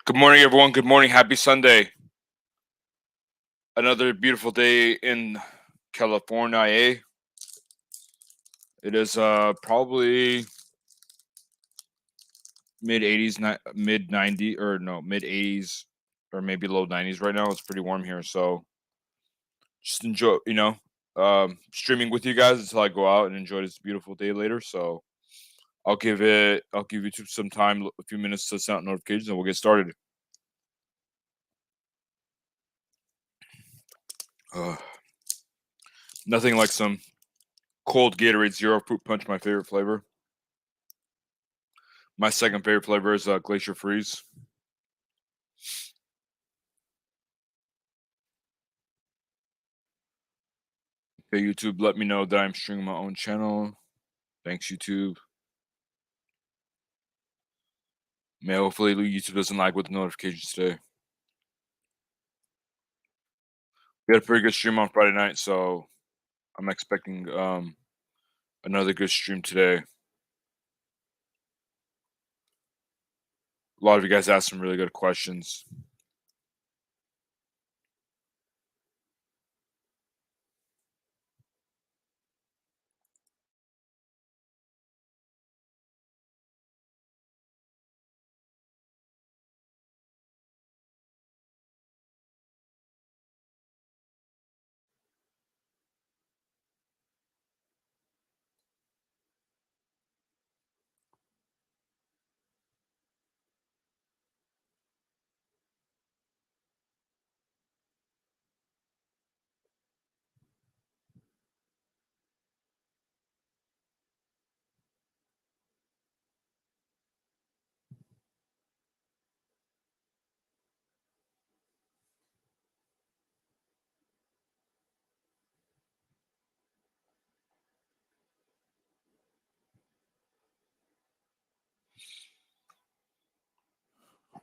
Good morning, everyone. Good morning. Happy Sunday. Another beautiful day in California. It is probably mid 80s, mid 90 or no, mid 80s or maybe low 90s right now. It's pretty warm here, so just enjoy, streaming with you guys until I go out and enjoy this beautiful day later. So I'll give YouTube some time, a few minutes to send out notifications, and we'll get started. Uh, Nothing like some cold Gatorade Zero Fruit Punch, my favorite flavor. My second favorite flavor is Glacier Freeze. Okay, YouTube, let me know that I'm streaming my own channel. Thanks, YouTube. May hopefully YouTube doesn't lag with the notifications today. We had a pretty good stream on Friday night, so I'm expecting another good stream today. A lot of you guys asked some really good questions.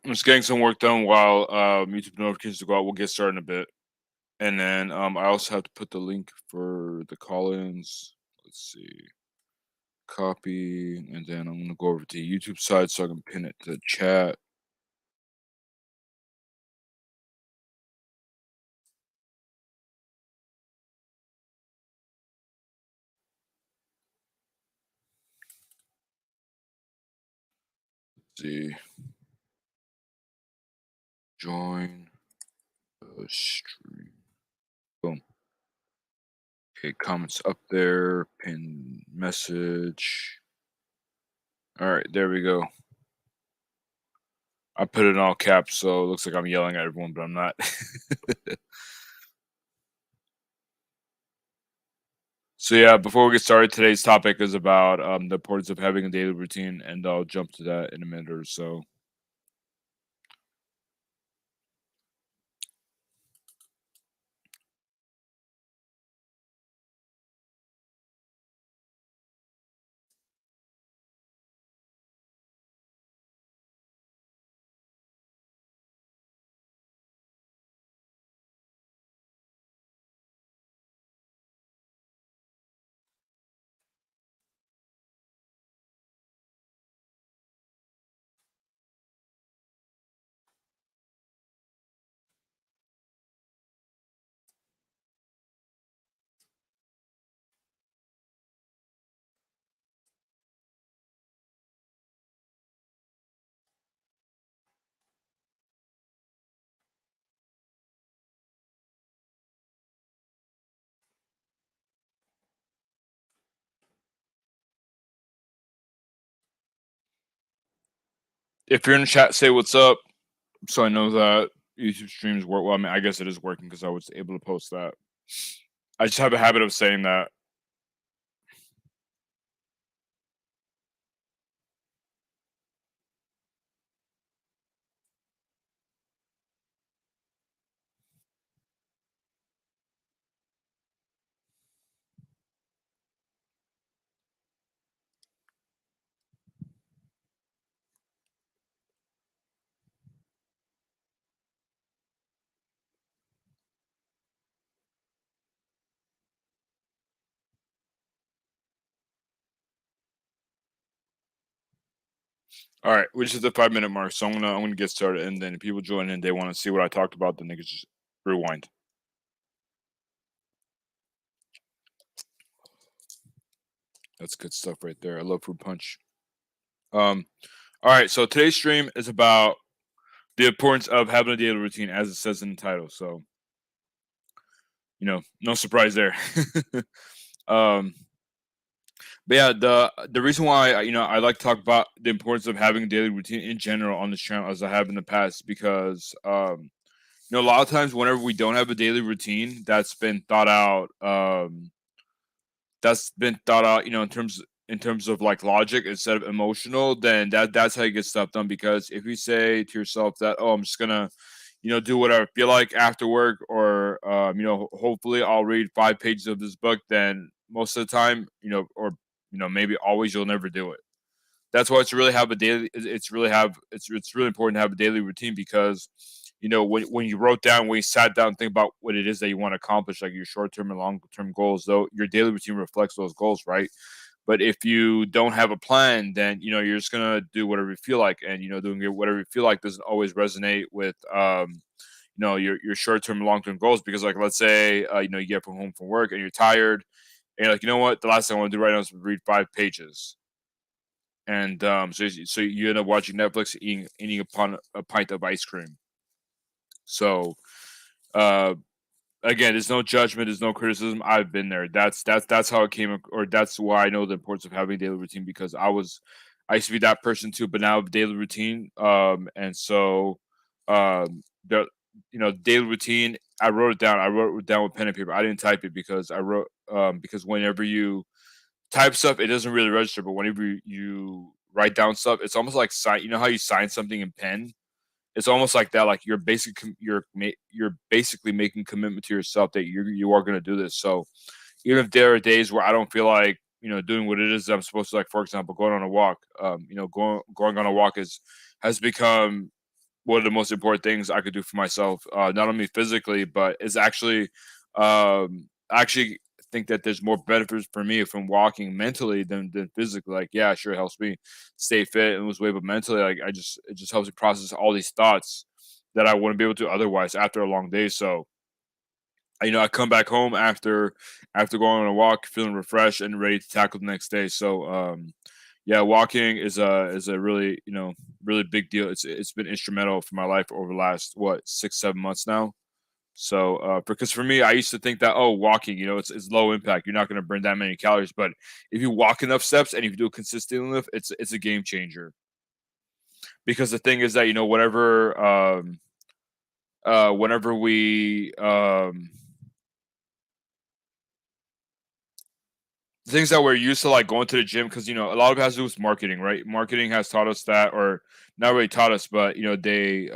I'm just getting some work done while YouTube notifications go out. We'll get started in a bit. And then I also have to put the link for the call-ins. Let's see. Copy, and then I'm gonna go over to the YouTube side so I can pin it to the chat. Let's see. Join the stream. Boom. Okay, comments up there, pin message. All right, there we go. I put it in all caps, so it looks like I'm yelling at everyone, but I'm not. So yeah, before we get started, today's topic is about the importance of having a daily routine, and I'll jump to that in a minute or so. If you're in the chat, say what's up, so I know that YouTube streams work. Well, I mean, I guess it is working because I was able to post that. I just have a habit of saying that. All right, we just hit the 5 minute mark, so I'm gonna get started, and then if people join in, they want to see what I talked about, then they can just rewind. That's good stuff right there. I love fruit punch. Um, all right, so today's stream is about the importance of having a daily routine, as it says in the title. So no surprise there. um, but yeah, the reason why I like to talk about the importance of having a daily routine in general on this channel, as I have in the past, because a lot of times whenever we don't have a daily routine that's been thought out, in terms of like logic instead of emotional, then that's how you get stuff done. Because if you say to yourself that, oh, I'm just gonna, do whatever I feel like after work, or hopefully I'll read 5 pages of this book, then most of the time, or maybe always, you'll never do it. That's why it's really important to have a daily routine, because when you wrote down, when you sat down and think about what it is that you want to accomplish, like your short-term and long-term goals, though your daily routine reflects those goals, right? But if you don't have a plan, then you're just gonna do whatever you feel like, and doing whatever you feel like doesn't always resonate with your short-term and long-term goals. Because, like, let's say you get home from work and you're tired, and you're like, you know what, the last thing I want to do right now is read 5 pages. And so you end up watching Netflix, eating upon a pint of ice cream. So uh, again, there's no judgment, there's no criticism. I've been there. That's how it came, or that's why I know the importance of having a daily routine, because I used to be that person too, but now I have a daily routine. And so the daily routine. I wrote it down. I wrote it down with pen and paper. I didn't type it, because I wrote because whenever you type stuff, it doesn't really register. But whenever you write down stuff, it's almost like sign. You know how you sign something in pen? It's almost like that. Like you're basically making commitment to yourself that you are going to do this. So even if there are days where I don't feel like doing what it is that I'm supposed to, like, for example, going on a walk. Going on a walk has become one of the most important things I could do for myself, not only physically, but it's actually, I actually think that there's more benefits for me from walking mentally than physically. Like, yeah, sure, it helps me stay fit and lose weight, but mentally, like, it just helps me process all these thoughts that I wouldn't be able to otherwise after a long day. So, I come back home after going on a walk, feeling refreshed and ready to tackle the next day. So, yeah, walking is a really really big deal. It's been instrumental for my life over the last, what, 6 7 months now. So, because for me, I used to think that, oh, walking, it's low impact. You're not going to burn that many calories, but if you walk enough steps and if you do it consistently enough, it's a game changer. Because the thing is that whenever we things that we're used to, like going to the gym, because a lot of it has to do with marketing, right? Marketing has taught us that, or not really taught us, but they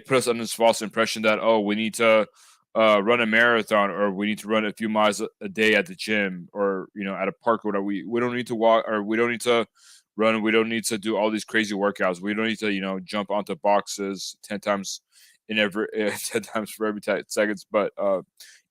put us under this false impression that, oh, we need to run a marathon, or we need to run a few miles a day at the gym, or at a park, or whatever. We don't need to walk, or we don't need to run. We don't need to do all these crazy workouts. We don't need to jump onto boxes 10 times in every 10 times for every 10 seconds. But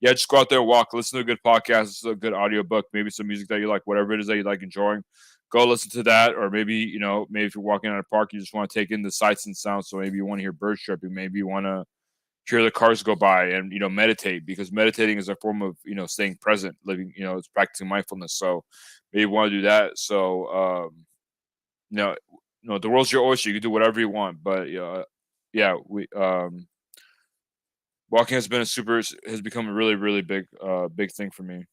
yeah, just go out there and walk, listen to a good podcast, listen to a good audiobook, maybe some music that you like, whatever it is that you like enjoying. Go listen to that. Or maybe, maybe if you're walking in a park, you just want to take in the sights and sounds. So maybe you want to hear birds chirping, maybe you want to hear the cars go by, and meditate, because meditating is a form of staying present, living, it's practicing mindfulness. So maybe you want to do that. So you know the world's your oyster, you can do whatever you want. But yeah, we walking has become a really, really big thing for me.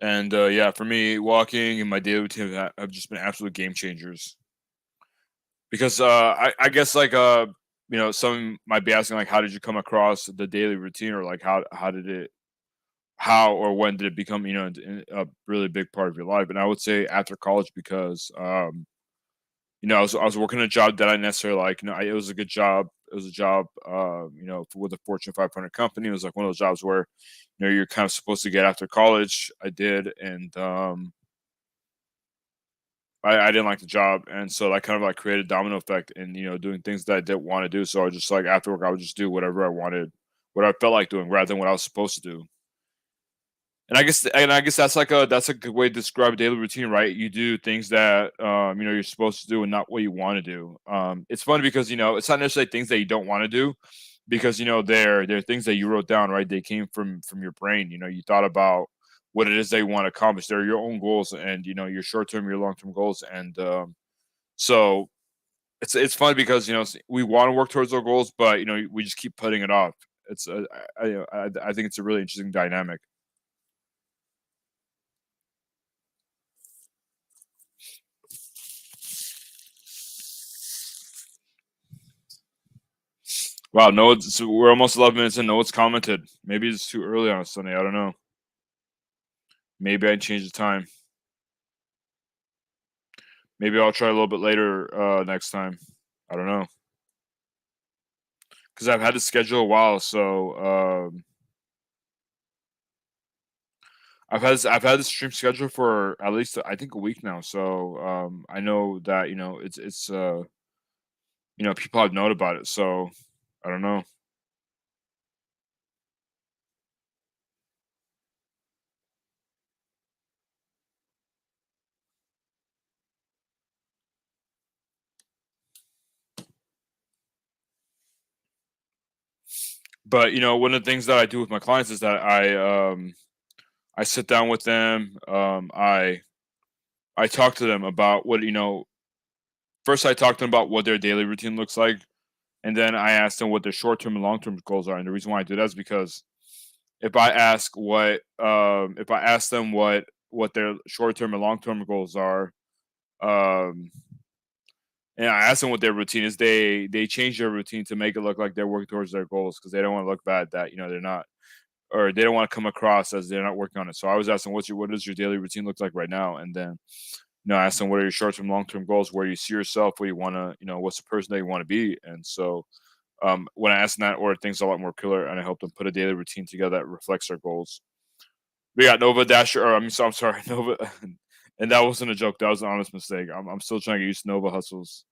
And yeah, for me, walking and my daily routine have just been absolute game changers. Because I guess, like, some might be asking, like, how did you come across the daily routine, or like how or when did it become a really big part of your life? And I would say after college, because I was working a job that I necessarily like. It was a good job. It was a job, with a Fortune 500 company. It was like one of those jobs where, you're kind of supposed to get after college. I did, and I didn't like the job, and so that kind of like created a domino effect, and doing things that I didn't want to do. So I just, like, after work, I would just do whatever I wanted, what I felt like doing, rather than what I was supposed to do. And I guess that's a good way to describe a daily routine, right? You do things that you're supposed to do and not what you want to do. It's funny because it's not necessarily things that you don't want to do because they're things that you wrote down, right? They came from your brain. You thought about what it is that you want to accomplish. They're your own goals and your short term, your long term goals. And so it's fun because we want to work towards our goals, but we just keep putting it off. It's I think it's a really interesting dynamic. Wow, no, we're almost 11 minutes in. No one's commented. Maybe it's too early on a Sunday. I don't know. Maybe I change the time. Maybe I'll try a little bit later next time. I don't know because I've had to schedule a while. So I've had the stream scheduled for at least I think a week now. So I know that it's people have known about it. So I don't know. But one of the things that I do with my clients is that I sit down with them. I talk to them about what first I talk to them about what their daily routine looks like, and then I ask them what their short term and long term goals are. And the reason why I do that is because if I ask them what their short term and long term goals are, um, and I ask them what their routine is, they change their routine to make it look like they're working towards their goals because they don't want to look bad that they're not, or they don't want to come across as they're not working on it. So I was asking, what does your daily routine look like right now? And then I ask them, what are your short term, long term goals? Where you see yourself? Where you want to, what's the person that you want to be? And so when I ask them that order, things are a lot more clear, and I help them put a daily routine together that reflects their goals. We got Nova Dasher, or I'm sorry, Nova, and that wasn't a joke. That was an honest mistake. I'm still trying to get used to Nova Hustles.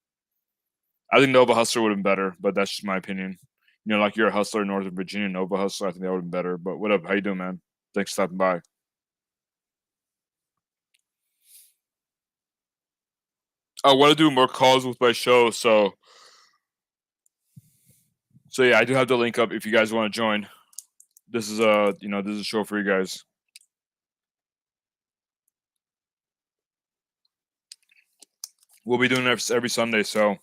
I think Nova Hustler would have been better, but that's just my opinion. Like you're a hustler in Northern Virginia, Nova Hustler, I think that would have been better. But what up? How you doing, man? Thanks for stopping by. I want to do more calls with my show, so yeah, I do have the link up if you guys want to join. This is a show for you guys. We'll be doing it every Sunday, so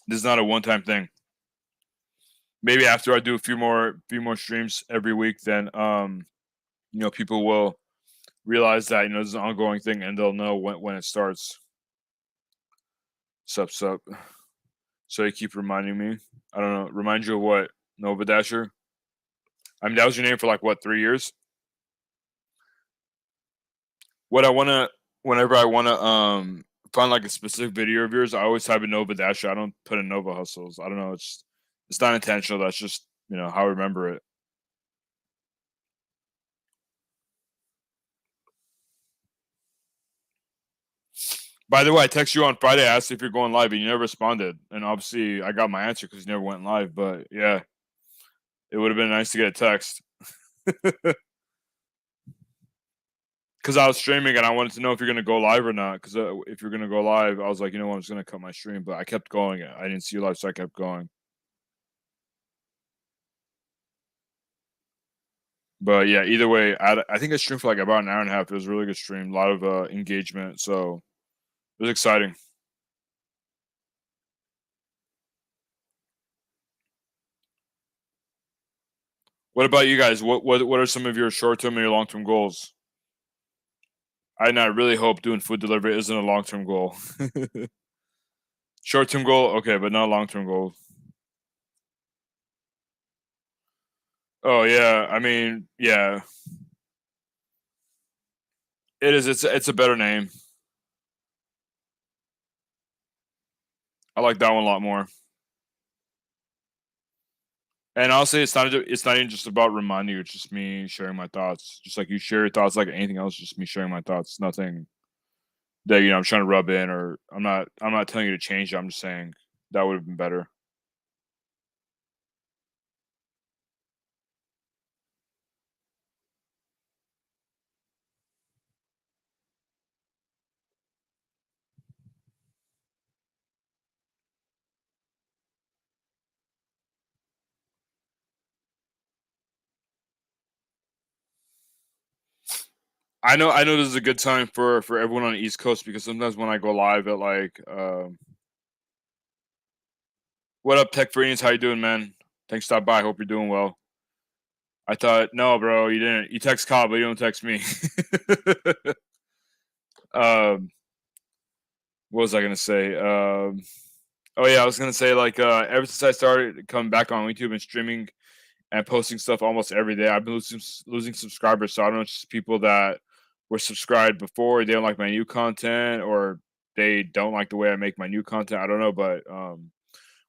this is not a one time thing. Maybe after I do a few more streams every week, then people will realize that this is an ongoing thing and they'll know when it starts. Sup sup. So you keep reminding me. I don't know. Remind you of what? Nova Dasher. I mean, that was your name for like what, 3 years? What I wanna Whenever I wanna find like a specific video of yours, I always type in Nova Dasher. I don't put in Nova Hustles. I don't know. It's not intentional. That's just how I remember it. By the way, I texted you on Friday. I asked if you're going live, and you never responded. And obviously, I got my answer because you never went live. But yeah, it would have been nice to get a text because I was streaming and I wanted to know if you're gonna go live or not. Because if you're gonna go live, I was like, I'm just gonna cut my stream. But I kept going. I didn't see you live, so I kept going. But yeah, either way, I think I streamed for like about an hour and a half. It was a really good stream, a lot of engagement, so it was exciting. What about you guys? What are some of your short term and your long term goals? I really hope doing food delivery isn't a long term goal. Short term goal, okay, but not long term goal. Oh yeah, I mean, yeah, it is. It's a better name. I like that one a lot more. And honestly, it's not even just about reminding you. It's just me sharing my thoughts. Just like you share your thoughts, like anything else. Just me sharing my thoughts. Nothing that I'm trying to rub in, or I'm not telling you to change it. I'm just saying that would have been better. I know this is a good time for everyone on the East Coast because sometimes when I go live at like what up Tech Freens, how you doing, man? Thanks for stopping by. Hope you're doing well. I thought, no, bro, you didn't. You text Cobb, but you don't text me. um, what was I gonna say? Oh yeah, I was gonna say like ever since I started coming back on YouTube and streaming and posting stuff almost every day, I've been losing subscribers. So I don't know, it's just people that were subscribed before, they don't like my new content, or they don't like the way I make my new content. I don't know, but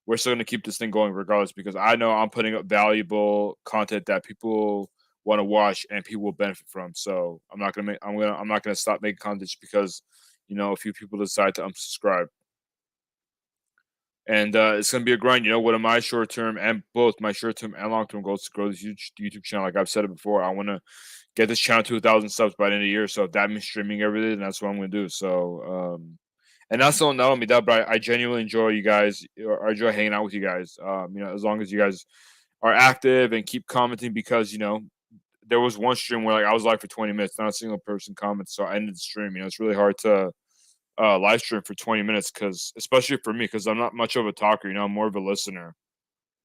we're still gonna keep this thing going regardless because I know I'm putting up valuable content that people want to watch and people will benefit from. So I'm not gonna stop making content just because a few people decide to unsubscribe. And it's gonna be a grind. One of my short term and both my short term and long term goals is to grow this huge YouTube channel. Like I've said it before, I want to get this channel to 1,000 subs by the end of the year. So if that means streaming every day, then that's what I'm gonna do. So and that's not only that, but I genuinely enjoy you guys. Or I enjoy hanging out with you guys. As long as you guys are active and keep commenting, because there was one stream where like I was live for 20 minutes, not a single person comments, so I ended the stream. It's really hard to live stream for 20 minutes because, especially for me, because I'm not much of a talker. I'm more of a listener.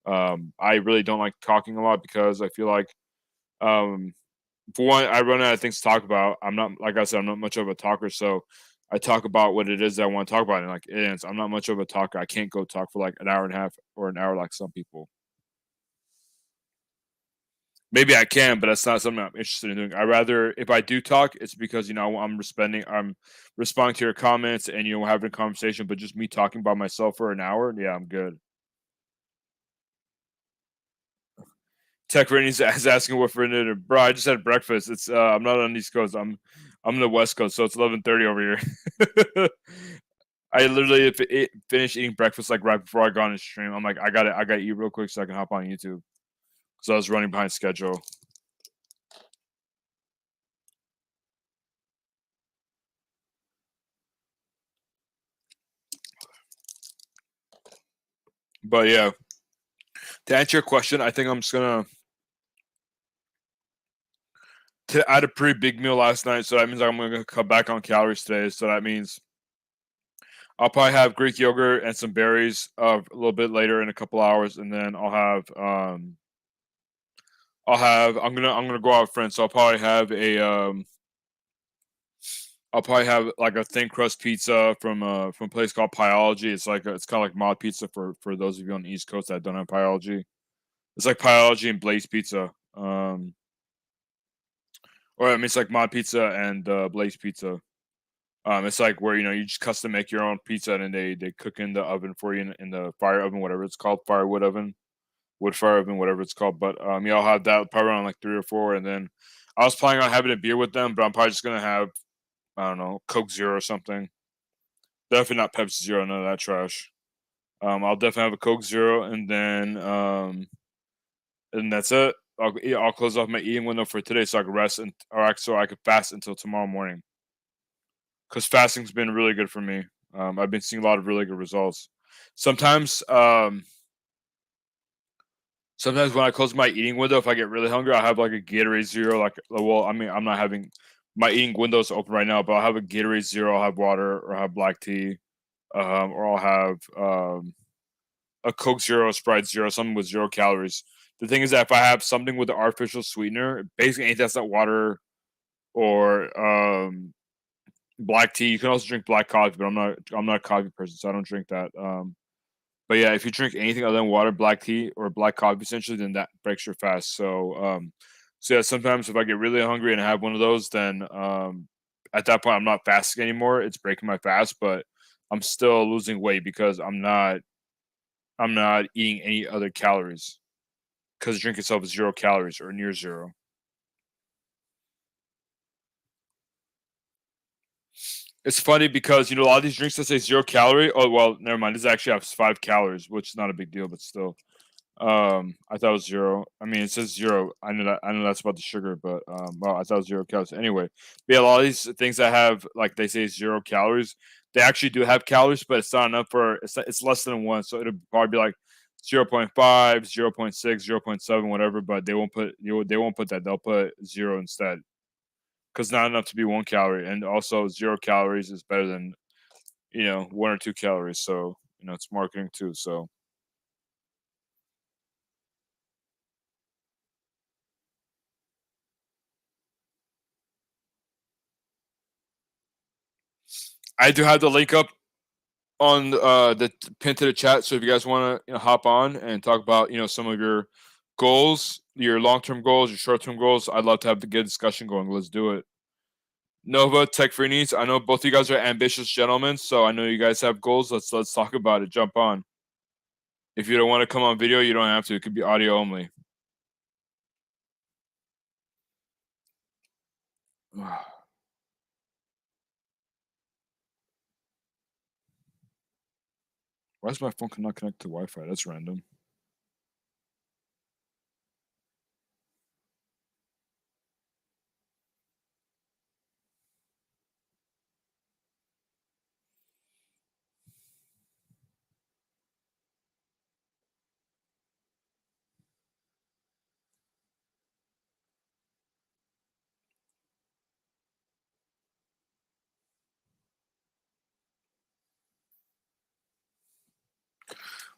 I really don't like talking a lot because I feel like, um, for one, I run out of things to talk about. I'm not, like I said, I'm not much of a talker, so I talk about what it is that I want to talk about, and like it is, I'm not much of a talker. I can't go talk for like an hour and a half or an hour like some people. Maybe I can, but that's not something I'm interested in doing. I rather, if I do talk, it's because I'm responding to your comments and having a conversation. But just me talking by myself for an hour, yeah, I'm good. Tech Rainey's is asking what for dinner, bro. I just had breakfast. I'm not on the East Coast. I'm in the West Coast, so it's 11:30 over here. I literally finished eating breakfast like right before I got on the stream. I'm like, I gotta eat real quick so I can hop on YouTube because I was running behind schedule. But yeah, to answer your question, I think I'm just gonna. I had a pretty big meal last night, so that means I'm gonna cut back on calories today. So that means I'll probably have Greek yogurt and some berries a little bit later in a couple hours, and then I'm gonna go out with friends. So I'll probably have like a thin crust pizza from a place called Pyology. It's kind of like mod pizza for those of you on the East Coast that don't have Pyology. It's like Pyology and Blaze Pizza. Or I mean, it's like mod pizza and Blaze Pizza. It's like where you just custom make your own pizza and then they cook in the oven for you in the fire oven, whatever it's called, firewood oven, wood fire oven, whatever it's called. But yeah, I'll have that probably around like 3 or 4, and then I was planning on having a beer with them, but I'm probably just gonna have, I don't know, Coke Zero or something. Definitely not Pepsi Zero, none of that trash. I'll definitely have a Coke Zero, and that's it. I'll close off my eating window for today so I can rest so I could fast until tomorrow morning. Because fasting's been really good for me. I've been seeing a lot of really good results. Sometimes, sometimes when I close my eating window, if I get really hungry, I'll have like a Gatorade Zero. Well, I mean, I'm not having my eating windows open right now, but I'll have a Gatorade Zero. I'll have water, or I'll have black tea, or I'll have a Coke Zero, a Sprite Zero, something with 0 calories. The thing is that if I have something with the artificial sweetener, basically anything that's not water or black tea. You can also drink black coffee, but I'm not a coffee person, so I don't drink that. But yeah, if you drink anything other than water, black tea, or black coffee, essentially, then that breaks your fast. So yeah, sometimes if I get really hungry and I have one of those, then at that point I'm not fasting anymore. It's breaking my fast, but I'm still losing weight because I'm not eating any other calories because the drink itself is 0 calories or near zero. It's funny because a lot of these drinks that say 0 calorie. Oh well, never mind. This actually has 5 calories, which is not a big deal, but still. I thought it was zero. I mean, it says zero. I know that's about the sugar, but well, I thought it was 0 calories. Anyway, but yeah, a lot of these things that have like they say 0 calories, they actually do have calories, but it's not enough for it's less than one. So it'll probably be like 0.5, 0.6, 0.7, whatever. But they won't put that. They'll put zero instead because not enough to be 1 calorie, and also 0 calories is better than 1 or 2 calories. So it's marketing too. So I do have the link up on the pin to the chat. So if you guys want to hop on and talk about some of your goals, your long term goals, your short term goals, I'd love to have the good discussion going. Let's do it. Nova Tech Free Needs. I know both of you guys are ambitious gentlemen, so I know you guys have goals. Let's talk about it. Jump on. If you don't want to come on video, you don't have to. It could be audio only. Why is my phone not connected to Wi-Fi? That's random.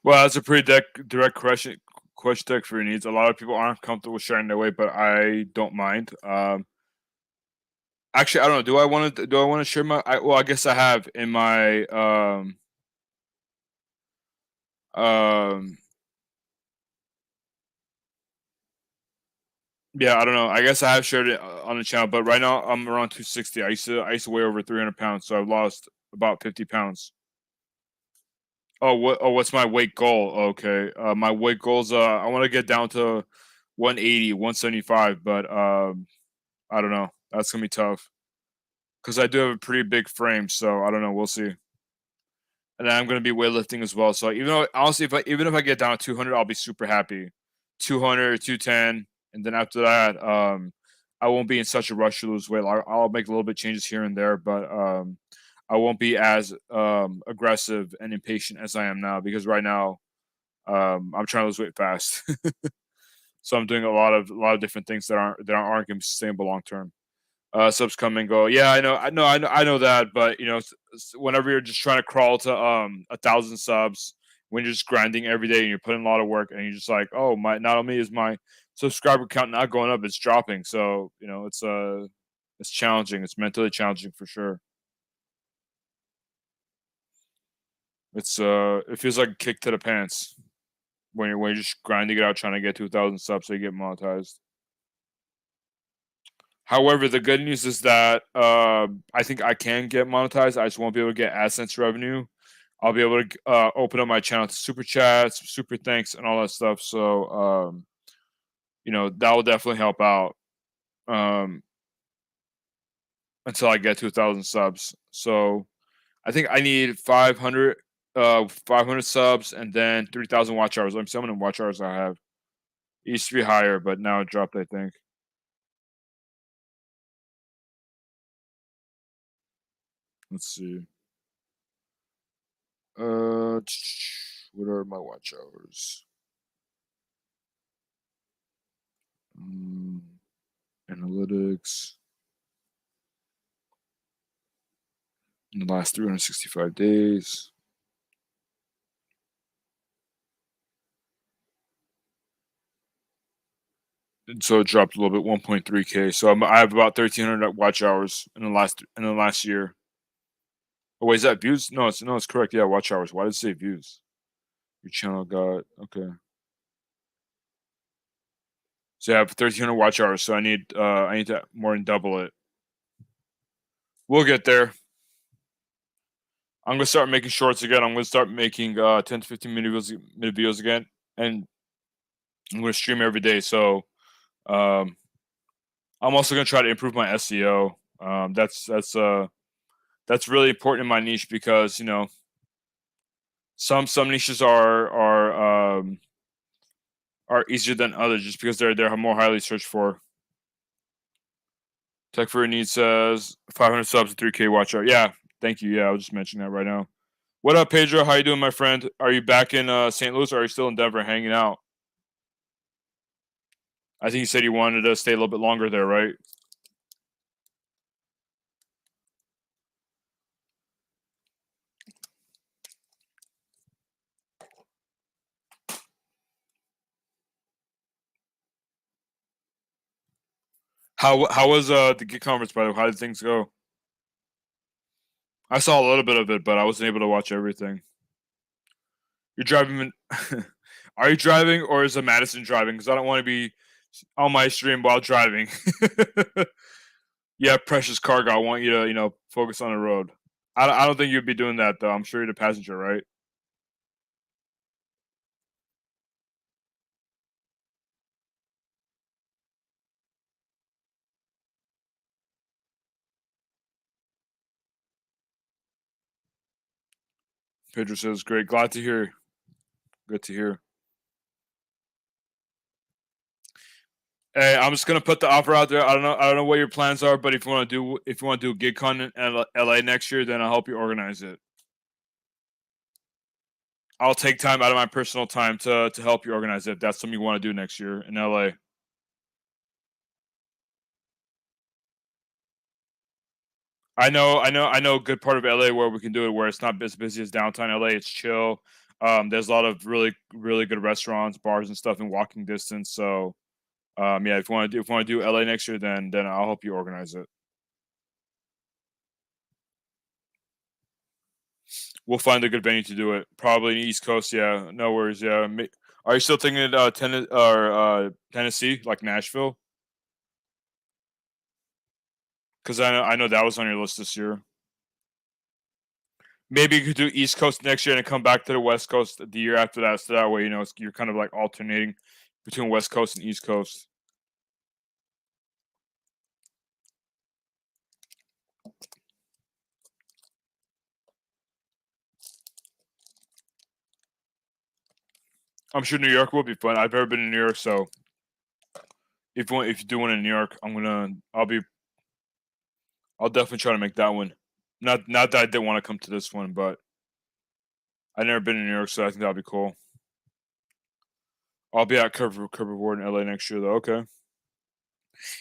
Well, that's a pretty direct question. Tech Free Needs. A lot of people aren't comfortable sharing their weight, but I don't mind. Actually, I don't know. Do I want to share my? Well, I guess I have in my um yeah, I don't know. I guess I have shared it on the channel, but right now I'm around 260. I used to weigh over 300 pounds, so I've lost about 50 pounds. Oh, what's my weight goal? Okay, my weight goals. I want to get down to 180, 175, but I don't know. That's gonna be tough because I do have a pretty big frame, so I don't know. We'll see. And then I'm gonna be weightlifting as well. So even though honestly, even if I get down to 200, I'll be super happy. 200, 210, and then after that, I won't be in such a rush to lose weight. I'll make a little bit changes here and there, but I won't be as aggressive and impatient as I am now because right now I'm trying to lose weight fast. So I'm doing a lot of different things that aren't going to be sustainable long term. Subs come and go. Yeah, I know that, but whenever you're just trying to crawl to 1,000 subs, when you're just grinding every day and you're putting a lot of work, and you're just like, oh my, not only is my subscriber count not going up, it's dropping. So it's challenging. It's mentally challenging for sure. It feels like a kick to the pants when you're just grinding it out, trying to get to 1,000 subs so you get monetized. However, the good news is that I think I can get monetized. I just won't be able to get AdSense revenue. I'll be able to open up my channel to super chats, super thanks, and all that stuff. So, that will definitely help out um, until I get to 1,000 subs. So, I think I need 500 subs, and then 3,000 watch hours. I'm how many watch hours I have. It used to be higher, but now it dropped, I think. Let's see. What are my watch hours? Mm, Analytics in the last 365 days. And so it dropped a little bit, 1.3K. So I have about 1,300 watch hours in the last year. Oh, wait, is that views? No, it's correct. Yeah, watch hours. Why did it say views? Your channel got okay. So I have 1,300 watch hours. So I need to more than double it. We'll get there. I'm gonna start making shorts again. I'm gonna start making 10 to 15 minute videos again, and I'm gonna stream every day. So um, I'm also gonna try to improve my SEO. That's really important in my niche because some niches are easier than others just because they're more highly searched for. Tech for Needs says 500 subs and 3K watch out. Yeah, thank you. Yeah, I was just mentioning that right now. What up, Pedro? How you doing, my friend? Are you back in St. Louis, or are you still in Denver hanging out? I think you said you wanted to stay a little bit longer there, right? How was the Gig conference, by the way? How did things go? I saw a little bit of it, but I wasn't able to watch everything. You're driving. Are you driving, or is it Madison driving? Because I don't want to be on my stream while driving. Yeah, precious cargo. I want you to, focus on the road. I don't think you'd be doing that though. I'm sure you're the passenger, right? Pedro says, "Great, glad to hear. Good to hear." Hey, I'm just gonna put the offer out there. I don't know what your plans are, but if you want to do GigCon in LA next year, then I'll help you organize it. I'll take time out of my personal time to help you organize it. If that's something you want to do next year in LA. I know a good part of LA where we can do it, where it's not as busy as downtown LA. It's chill. There's a lot of really good restaurants, bars, and stuff in walking distance. So, yeah, if you want to do LA next year, then I'll help you organize it. We'll find a good venue to do it. Probably in East Coast. Yeah, no worries. Yeah. Are you still thinking Tennessee, like Nashville? Because I know that was on your list this year. Maybe you could do East Coast next year and come back to the West Coast the year after that. So that way, you're kind of like alternating between West Coast and East Coast. I'm sure New York will be fun. I've never been to New York, so if you do one in New York, I'll definitely try to make that one. Not that I didn't want to come to this one, but I've never been to New York, so I think that'll be cool. I'll be at Curve Reward in LA next year, though. Okay.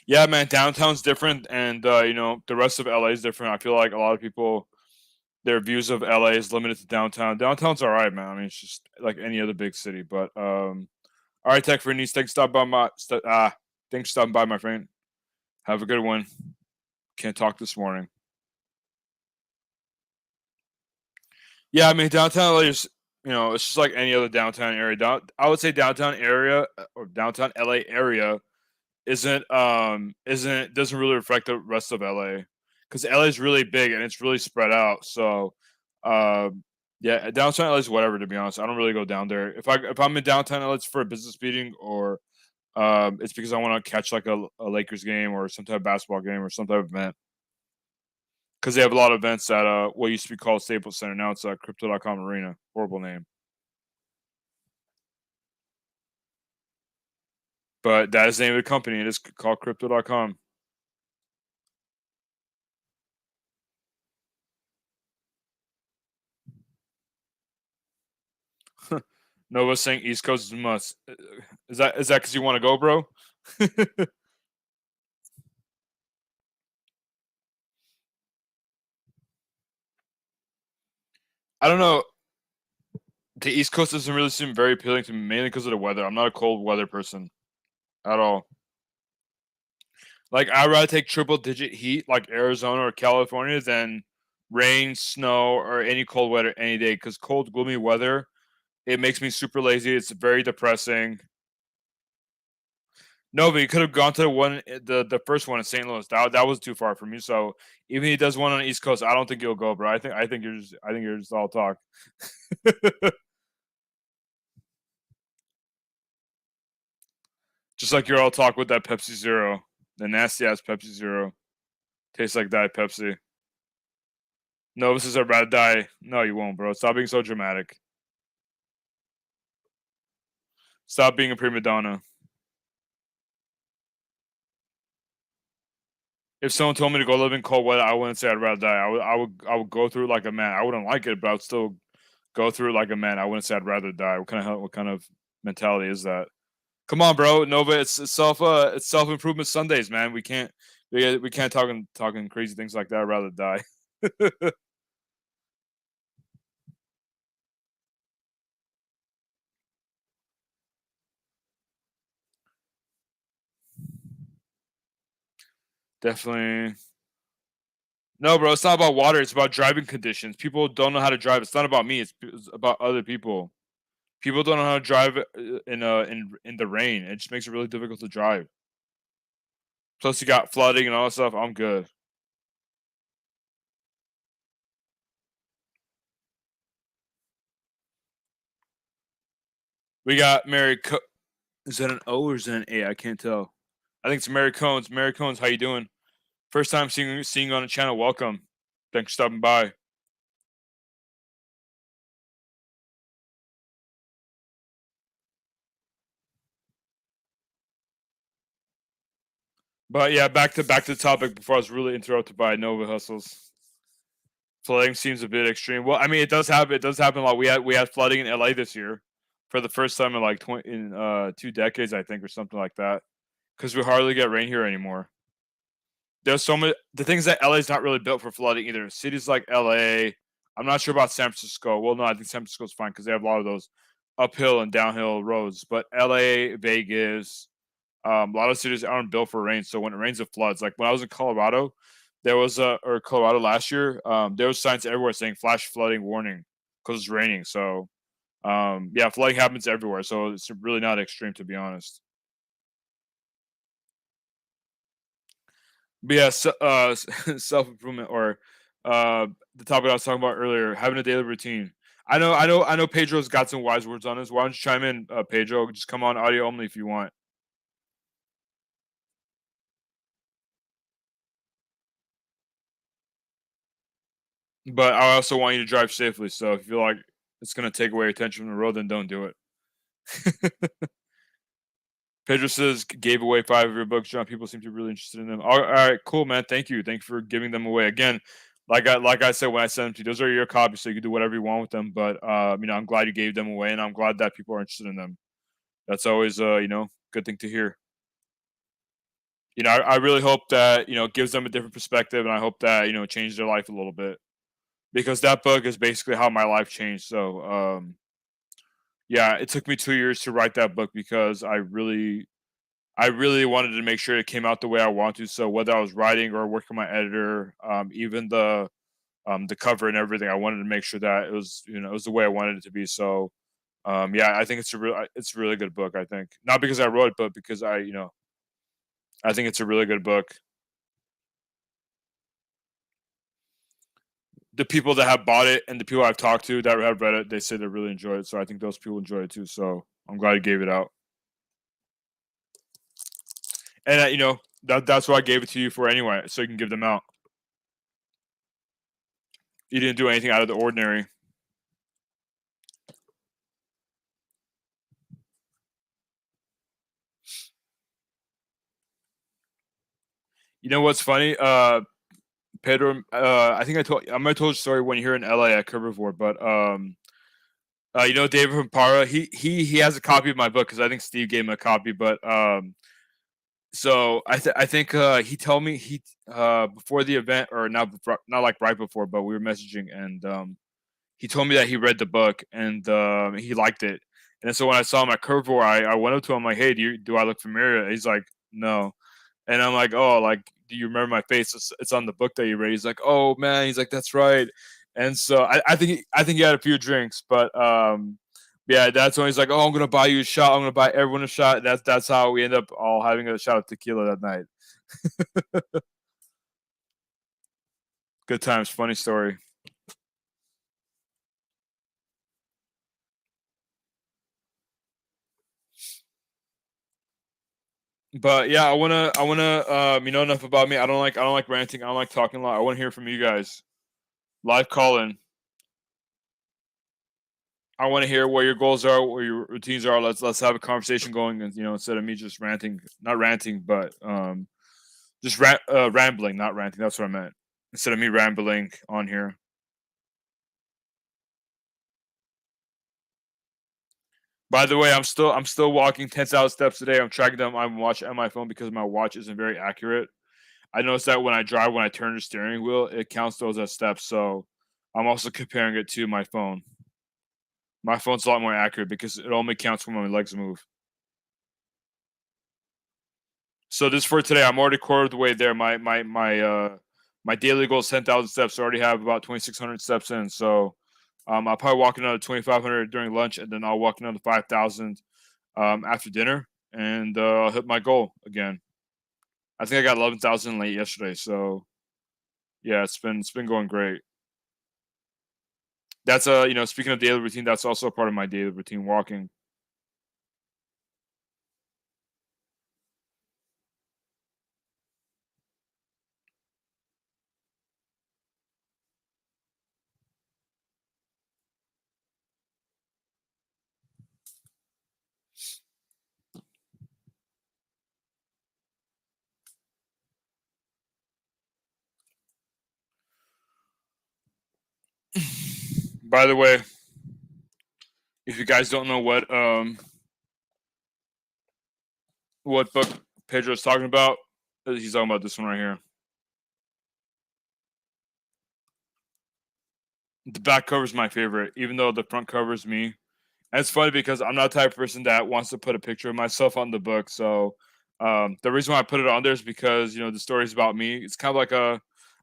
Yeah, man, downtown's different, and the rest of LA is different. I feel like a lot of people, their views of LA is limited to downtown. Downtown's all right, man. I mean, it's just like any other big city. But all right, Tech for Nice. Thanks for stopping by, my friend. Have a good one. Can't talk this morning. Yeah, I mean, downtown LA is, it's just like any other downtown area. I would say downtown area or downtown LA area isn't doesn't really reflect the rest of LA, because LA is really big and it's really spread out. So, yeah, downtown LA is whatever. To be honest, I don't really go down there. If I'm in downtown LA, it's for a business meeting, or it's because I want to catch like a Lakers game or some type of basketball game or some type of event. Because they have a lot of events at what used to be called Staples Center. Now it's Crypto.com Arena. Horrible name, but that is the name of the company. It is called Crypto.com. Nova's saying East Coast is a must. Is that because you want to go, bro? I don't know. The East Coast doesn't really seem very appealing to me, mainly because of the weather. I'm not a cold weather person at all. Like, I'd rather take triple digit heat like Arizona or California than rain, snow, or any cold weather any day. Because cold, gloomy weather, it makes me super lazy. It's very depressing. No, but you could have gone to the first one in St. Louis. That was too far from you. So even if he does one on the East Coast, I don't think you'll go, bro. I think you're just all talk. Just like you're all talk with that Pepsi Zero, the nasty ass Pepsi Zero. Tastes like Diet Pepsi. No, this is a red die. No, you won't, bro. Stop being so dramatic. Stop being a prima donna. If someone told me to go live in cold weather, I wouldn't say I'd rather die. I would go through it like a man. I wouldn't like it, but I would still go through it like a man. I wouldn't say I'd rather die. What kind of mentality is that? Come on, bro. Nova, it's self improvement Sundays, man. We can't talking crazy things like that. I'd rather die. Definitely. No, bro, it's not about water. It's about driving conditions. People don't know how to drive. It's not about me. It's about other people. People don't know how to drive in the rain. It just makes it really difficult to drive. Plus, you got flooding and all that stuff. I'm good. We got Mary. Is that an O or is that an A? I can't tell. I think it's Mary Cones. Mary Cones, how you doing? First time seeing you on the channel. Welcome. Thanks for stopping by. But yeah, back to the topic before I was really interrupted by Nova hustles. Flooding seems a bit extreme. Well, I mean, it does happen. It does happen a lot. We had flooding in LA this year for the first time in like 2 decades, I think, or something like that. Because we hardly get rain here anymore. There's so many. The things that LA is not really built for flooding either. Cities like LA. I'm not sure about San Francisco. Well, no, I think San Francisco's fine because they have a lot of those uphill and downhill roads. But LA, Vegas, a lot of cities aren't built for rain, so when it rains, it floods. Like when I was in Colorado, there was or Colorado last year, there was signs everywhere saying flash flooding warning because it's raining. So yeah, flooding happens everywhere. So it's really not extreme to be honest. But yeah, self improvement or the topic I was talking about earlier, having a daily routine. I know. Pedro's got some wise words on this. Why don't you chime in, Pedro? Just come on audio only if you want. But I also want you to drive safely. So if you feel like it's gonna take away attention from the road, then don't do it. Pedro says gave away 5 of your books, John. People seem to be really interested in them. All right, cool, man. Thank you. Thank you for giving them away. Again, like I said when I sent them to you, those are your copies, so you can do whatever you want with them. But I'm glad you gave them away, and I'm glad that people are interested in them. That's always good thing to hear. I really hope that it gives them a different perspective, and I hope that changes their life a little bit because that book is basically how my life changed. So yeah, it took me 2 years to write that book because I really wanted to make sure it came out the way I want to. So whether I was writing or working with my editor, even the cover and everything, I wanted to make sure that it was the way I wanted it to be. So yeah, I think it's a really good book. I think not because I wrote it, but because I think it's a really good book. The people that have bought it and the people I've talked to that have read it, they say they really enjoy it. So I think those people enjoy it too. So I'm glad you gave it out. And that's why I gave it to you for anyway, so you can give them out. You didn't do anything out of the ordinary. You know what's funny? Pedro, I might have told you a story when you're in LA at Curvivore, but David from Para, he has a copy of my book because I think Steve gave him a copy, but so I think he told me he before the event or not like right before, but we were messaging and he told me that he read the book and he liked it. And so when I saw him at Curveball, I went up to him like, "Hey, do I look familiar?" He's like, "No," and I'm like, "Oh, like, do you remember my face? It's on the book that you read." He's like, "Oh man," he's like, "That's right." And so I think he had a few drinks, but yeah, that's when he's like, "Oh, I'm gonna buy you a shot. I'm gonna buy everyone a shot." That's how we end up all having a shot of tequila that night. Good times, funny story. But yeah, enough about me. I don't like ranting. I don't like talking a lot. I want to hear from you guys. Live call in. I want to hear what your goals are, what your routines are. Let's have a conversation going, and instead of me just ranting, not ranting, but just rambling, not ranting. That's what I meant. Instead of me rambling on here. By the way, I'm still walking 10,000 steps a day. I'm tracking them on my watch and my phone because my watch isn't very accurate. I noticed that when I drive, when I turn the steering wheel, it counts those as steps. So I'm also comparing it to my phone. My phone's a lot more accurate because it only counts when my legs move. So this for today. I'm already quarter of the way there. My daily goal is 10,000 steps. I already have about 2,600 steps in. So I'll probably walk another 2,500 during lunch, and then I'll walk another 5,000 after dinner, and I'll hit my goal again. I think I got 11,000 late yesterday. So yeah, it's been going great. That's speaking of daily routine, that's also a part of my daily routine. Walking. By the way, if you guys don't know what book Pedro's talking about, he's talking about this one right here. The back cover is my favorite, even though the front cover is me. And it's funny because I'm not the type of person that wants to put a picture of myself on the book. So the reason why I put it on there is because the story is about me. It's kind of like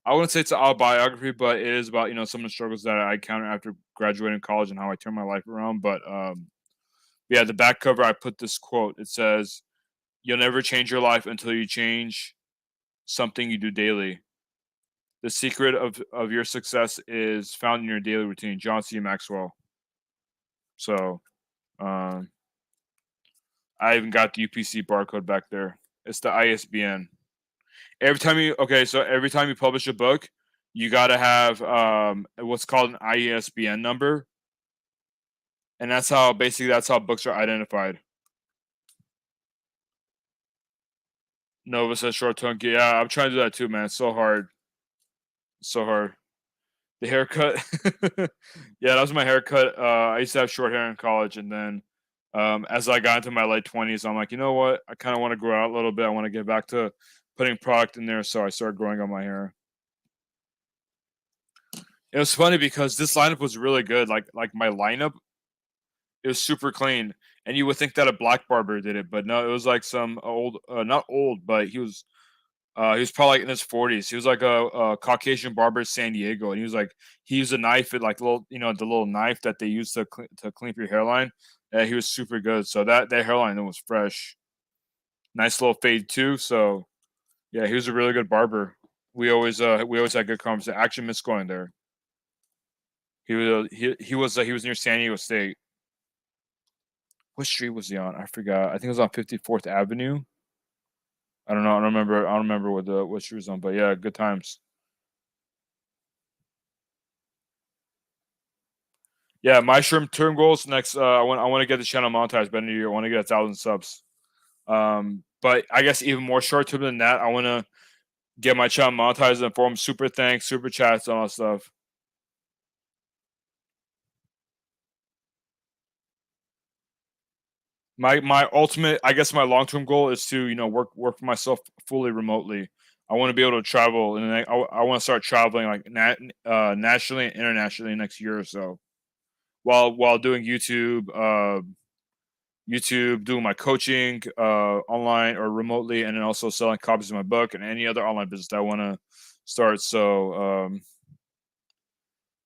I wouldn't say it's an autobiography, but it is about some of the struggles that I encountered after graduating college and how I turned my life around. But yeah, the back cover I put this quote. It says, "You'll never change your life until you change something you do daily. The secret of your success is found in your daily routine." John C. Maxwell. So um, I even got the UPC barcode back there. It's the ISBN. Every time you publish a book, you gotta have what's called an ISBN number, and that's how books are identified. Nova says short tongue. Yeah, I'm trying to do that too, man. It's so hard. It's so hard. The haircut. Yeah, that was my haircut. I used to have short hair in college, and then as I got into my late 20s, I'm like, you know what? I kind of want to grow out a little bit. I want to get back to putting product in there, so I started growing out my hair. It was funny because this lineup was really good. Like my lineup, it was super clean, and you would think that a black barber did it, but no, it was like some old, not old, but he was probably like in his 40s. He was like a Caucasian barber in San Diego, and he used a knife at like little, the little knife that they use to clean up your hairline. Yeah, he was super good. So that hairline was fresh, nice little fade too. So yeah, he was a really good barber. We always had good conversation. I actually miss going there. He was near San Diego State. What street was he on? I forgot. I think it was on 54th Avenue. I don't know. I don't remember what street was on, but yeah, good times. Yeah, my term goals next. I want to get the channel monetized by the new year. I want to get 1,000 subs. But I guess even more short term than that, I want to get my channel monetized and form super thanks, super chats, all that stuff. My ultimate, I guess, my long term goal is to work for myself fully remotely. I want to be able to travel, and I want to start traveling like nationally and internationally next year or so, while doing YouTube, doing my coaching online or remotely, and then also selling copies of my book and any other online business that I want to start. So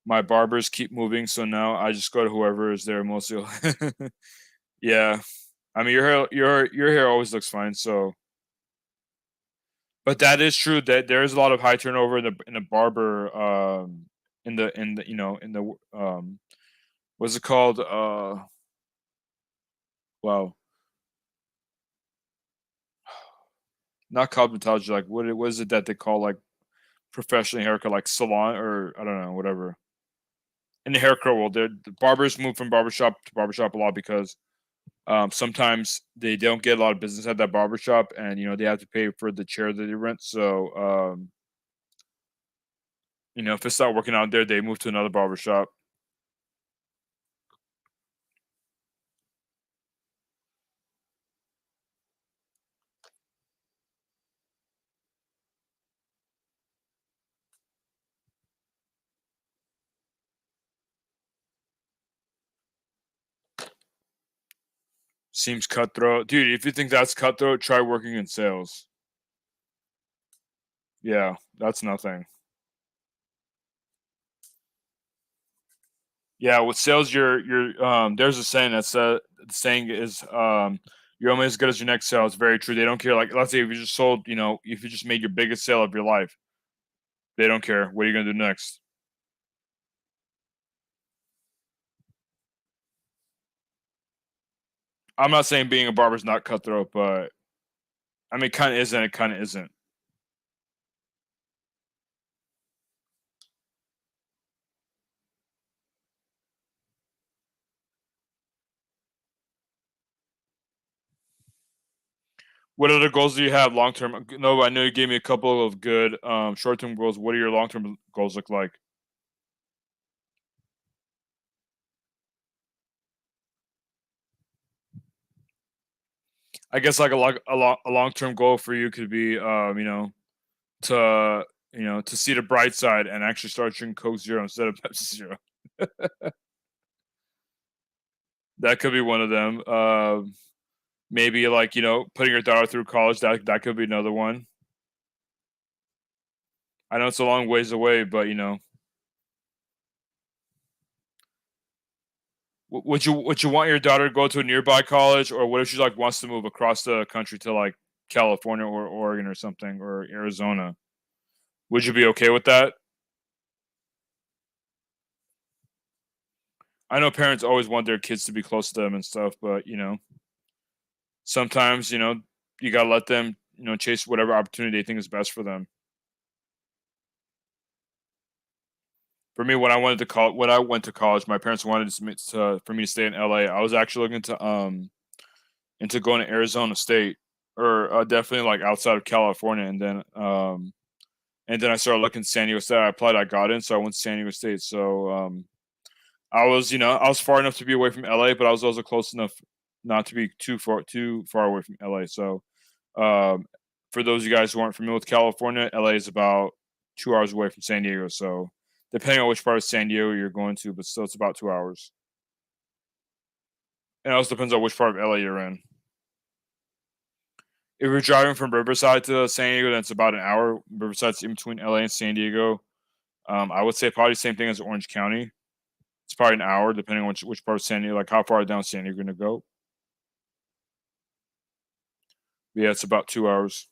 my barbers keep moving, so now I just go to whoever is there mostly. Yeah, I mean your hair always looks fine. So, but that is true that there is a lot of high turnover in the barber in the in the what's it called wow, not cosmetology, like what is it that they call like professional haircut, like salon, or I don't know, whatever. In the haircut world, the barbers move from barbershop to barbershop a lot because sometimes they don't get a lot of business at that barbershop, and they have to pay for the chair that they rent. So if it's not working out there, they move to another barbershop. Seems cutthroat, dude. If you think that's cutthroat, try working in sales. Yeah, that's nothing. Yeah, with sales, there's a saying that the saying is you're only as good as your next sale. It's very true. They don't care. Like let's say if you just sold, if you just made your biggest sale of your life, they don't care. What are you gonna do next? I'm not saying being a barber is not cutthroat, but I mean, kind of isn't. It kind of isn't. What other goals do you have long term? No, I know you gave me a couple of good short term goals. What do your long term goals look like? I guess like a long term goal for you could be to to see the bright side and actually start drinking Coke Zero instead of Pepsi Zero. That could be one of them. Maybe like putting your daughter through college. That could be another one. I know it's a long ways away, but would you want your daughter to go to a nearby college, or what if she like wants to move across the country to like California or Oregon or something or Arizona? Would you be okay with that? I know parents always want their kids to be close to them and stuff, but sometimes you gotta let them chase whatever opportunity they think is best for them. For me, when I went to college, my parents wanted for me to stay in LA. I was actually looking to into going to Arizona State or definitely like outside of California, and then I started looking at San Diego State. I applied, I got in, so I went to San Diego State. So I was far enough to be away from LA, but I was also close enough not to be too far away from LA. So um, for those of you guys who aren't familiar with California, LA is about 2 hours away from San Diego. So depending on which part of San Diego you're going to, but still it's about 2 hours. And it also depends on which part of LA you're in. If you're driving from Riverside to San Diego, then it's about an hour. Riverside's in between LA and San Diego. I would say probably the same thing as Orange County. It's probably an hour, depending on which part of San Diego, like how far down San Diego you're gonna go. But yeah, it's about 2 hours.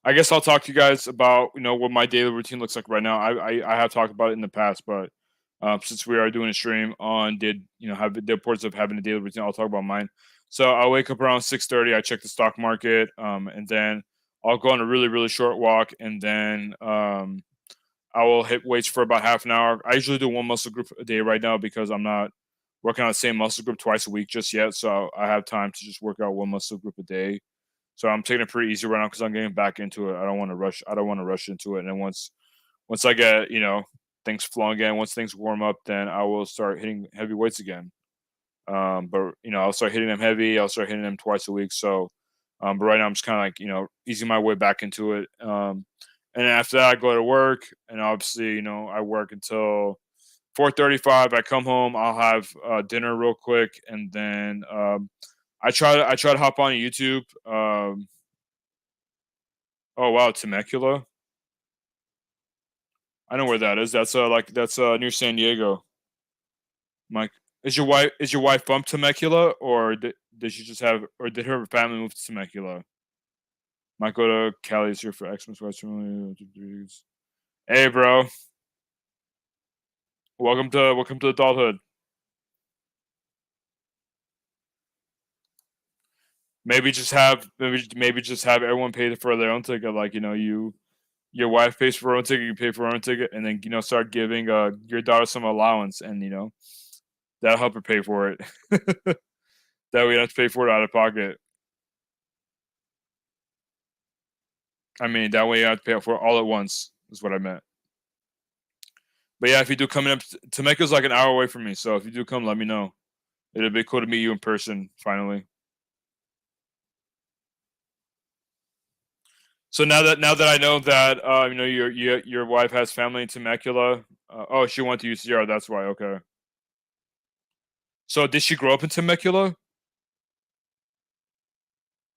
I guess I'll talk to you guys about what my daily routine looks like right now. I have talked about it in the past, but since we are doing a stream on did have the importance of having a daily routine, I'll talk about mine. So I wake up around 6:30. I check the stock market, and then I'll go on a really short walk, and then I will hit weights for about half an hour. I usually do one muscle group a day right now because I'm not working on the same muscle group twice a week just yet. So I have time to just work out one muscle group a day. So I'm taking it pretty easy right now because I'm getting back into it. I don't want to rush. I don't want to rush into it. And then once I get things flowing again, once things warm up, then I will start hitting heavy weights again. But I'll start hitting them heavy. I'll start hitting them twice a week. So, but right now I'm just kind of like easing my way back into it. And after that, I go to work, and obviously I work until 4:35. I come home. I'll have dinner real quick, and then I try to hop on YouTube. Oh wow, Temecula. I know where that is. That's near San Diego. Mike, is your wife from Temecula, or did she just have, or did her family move to Temecula? Might go to Cali's here for Xmas Western. Hey, bro, welcome to adulthood. Maybe just have everyone pay for their own ticket. Like your wife pays for her own ticket, you pay for her own ticket, and then start giving your daughter some allowance, and that'll help her pay for it. That way you don't have to pay for it out of pocket. I mean, that way you don't have to pay for it all at once. Is what I meant. But yeah, if you do come in, Temecula's like an hour away from me, so if you do come, let me know. It'll be cool to meet you in person finally. So now that I know that your wife has family in Temecula. Oh, she went to UCR. That's why. Okay. So did she grow up in Temecula?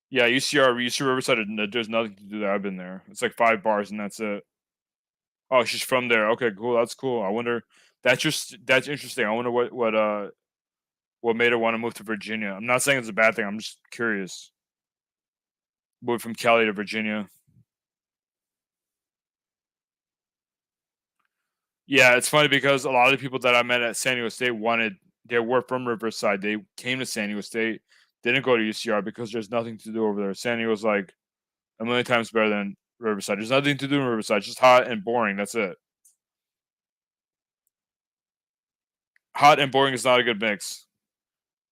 Yeah, UC Riverside. There's nothing to do there. I've been there. It's like 5 bars and that's it. Oh, she's from there. Okay, cool. That's cool. I wonder. That's interesting. I wonder what made her want to move to Virginia. I'm not saying it's a bad thing. I'm just curious. Moved from Cali to Virginia. Yeah, it's funny because a lot of the people that I met at San Diego State they were from Riverside. They came to San Diego State, didn't go to UCR because there's nothing to do over there. San Diego's like a million times better than Riverside. There's nothing to do in Riverside. It's just hot and boring. That's it. Hot and boring is not a good mix.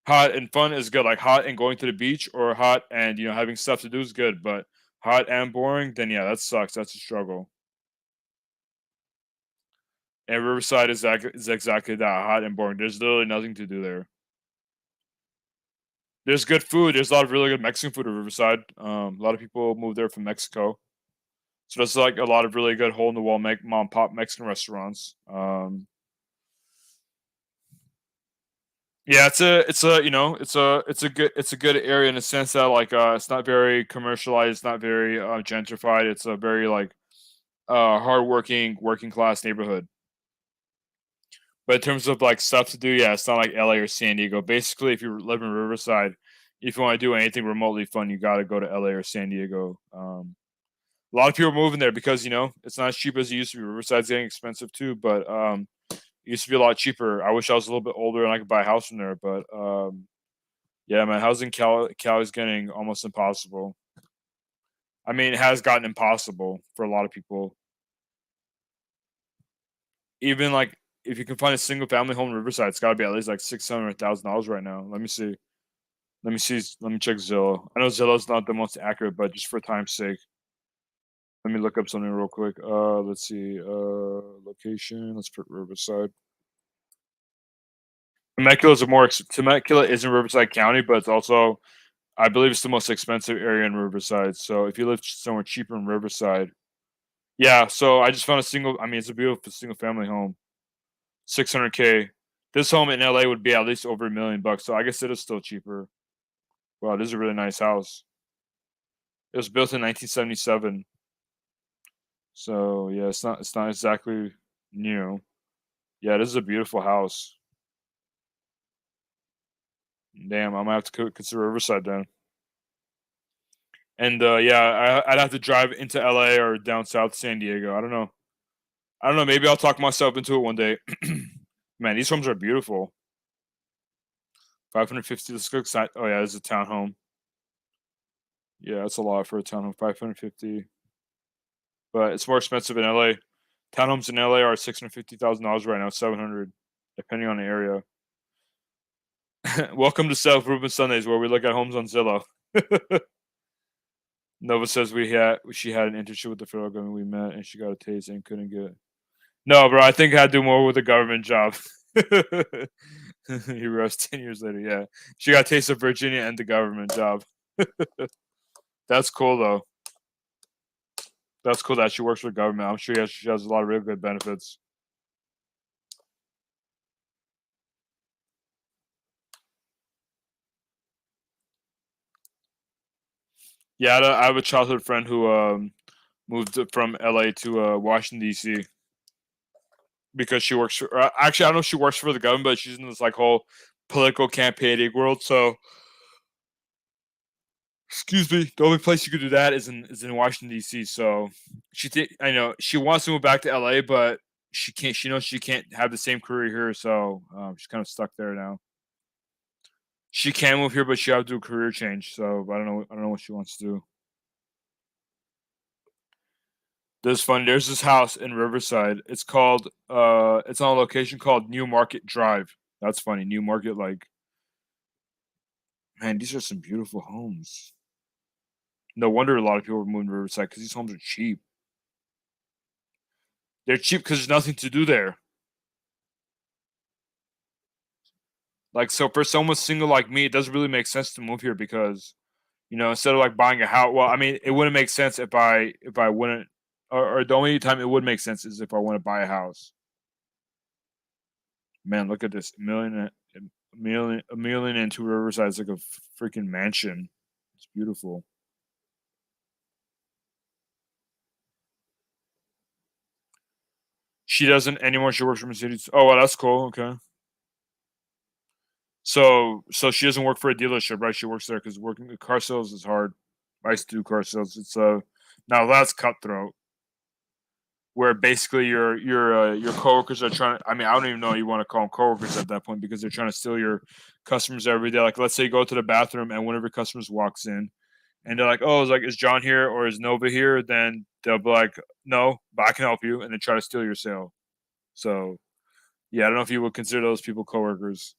Hot and fun is good. Like hot and going to the beach, or hot and having stuff to do is good. But hot and boring, then yeah, that sucks. That's a struggle. And Riverside is exactly that, hot and boring. There's literally nothing to do there. There's good food. There's a lot of really good Mexican food at Riverside. A lot of people move there from Mexico, so there's like a lot of really good hole in the wall mom and pop Mexican restaurants. Yeah, it's a good area in the sense that like it's not very commercialized, it's not very gentrified. It's a very like hardworking working class neighborhood. But in terms of like stuff to do, yeah, it's not like LA or San Diego. Basically, if you live in Riverside, if you want to do anything remotely fun, you got to go to LA or San Diego. A lot of people are moving there because it's not as cheap as it used to be. Riverside's getting expensive too, but it used to be a lot cheaper. I wish I was a little bit older and I could buy a house from there, but yeah, man, housing Cali is getting almost impossible. I mean, it has gotten impossible for a lot of people. Even like if you can find a single family home in Riverside, it's got to be at least like $600,000 right now. Let me see. Let me see. Let me check Zillow. I know Zillow's not the most accurate, but just for time's sake, let me look up something real quick. Let's see. Location. Let's put Riverside. Temecula is in Riverside County, but it's also, I believe, it's the most expensive area in Riverside. So if you live somewhere cheaper in Riverside, yeah. So I just found a single. I mean, it's a beautiful single family home. 600K. This home in LA would be at least over $1 million. So I guess it is still cheaper. Wow, this is a really nice house. It was built in 1977. So yeah, it's not exactly new. Yeah, this is a beautiful house. Damn, I might have to consider Riverside then. And yeah, I'd have to drive into LA or down south San Diego. I don't know. I don't know. Maybe I'll talk myself into it one day. Man, these homes are beautiful. 550. Let's go. Oh yeah, this is a townhome. Yeah, that's a lot for a townhome. 550, but it's more expensive in LA. Townhomes in LA are $650,000 right now. 700, depending on the area. Welcome to South Ruben Sundays, where we look at homes on Zillow. Nova says she had an internship with the federal government. We met and she got a taste and couldn't get. No, bro. I think it had to do more with a government job. He rose 10 years later. Yeah, she got a taste of Virginia and the government job. That's cool though. That's cool that she works for the government. I'm sure she has a lot of real good benefits. Yeah, I have a childhood friend who moved from LA to Washington D.C. because she works for. Actually, I don't know if she works for the government, but she's in this like whole political campaigning world. So, excuse me, the only place you could do that is in Washington D.C. So I know she wants to move back to LA, but she can't. She knows she can't have the same career here, so she's kind of stuck there now. She can move here, but she have to do a career change. So I don't know. I don't know what she wants to do. This funny. There's this house in Riverside. It's on a location called New Market Drive. That's funny. New Market, like, man, these are some beautiful homes. No wonder a lot of people are moving to Riverside because these homes are cheap. They're cheap because there's nothing to do there. Like, so for someone single like me, it doesn't really make sense to move here because Instead of like buying a house. Well, I mean, it wouldn't make sense if I wouldn't, or the only time it would make sense is if I want to buy a house. Man, look at this a million and two Riverside is like a freaking mansion. It's beautiful. She doesn't anymore. She works for Mercedes. Oh, well, that's cool. Okay. So she doesn't work for a dealership, right? She works there because working car sales is hard. I used to do car sales. Now that's cutthroat, where basically your coworkers are trying. I mean, I don't even know you want to call them coworkers at that point because they're trying to steal your customers every day. Like, let's say you go to the bathroom and one of your customers walks in and they're like, "Oh, it's like is John here or is Nova here?" Then they'll be like, "No, but I can help you," and then try to steal your sale. So yeah, I don't know if you would consider those people coworkers.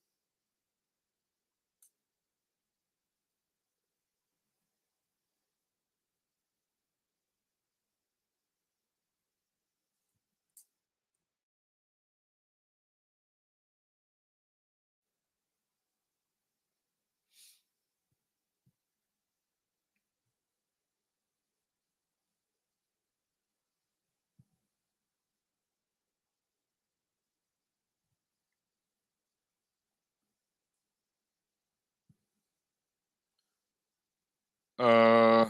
Uh,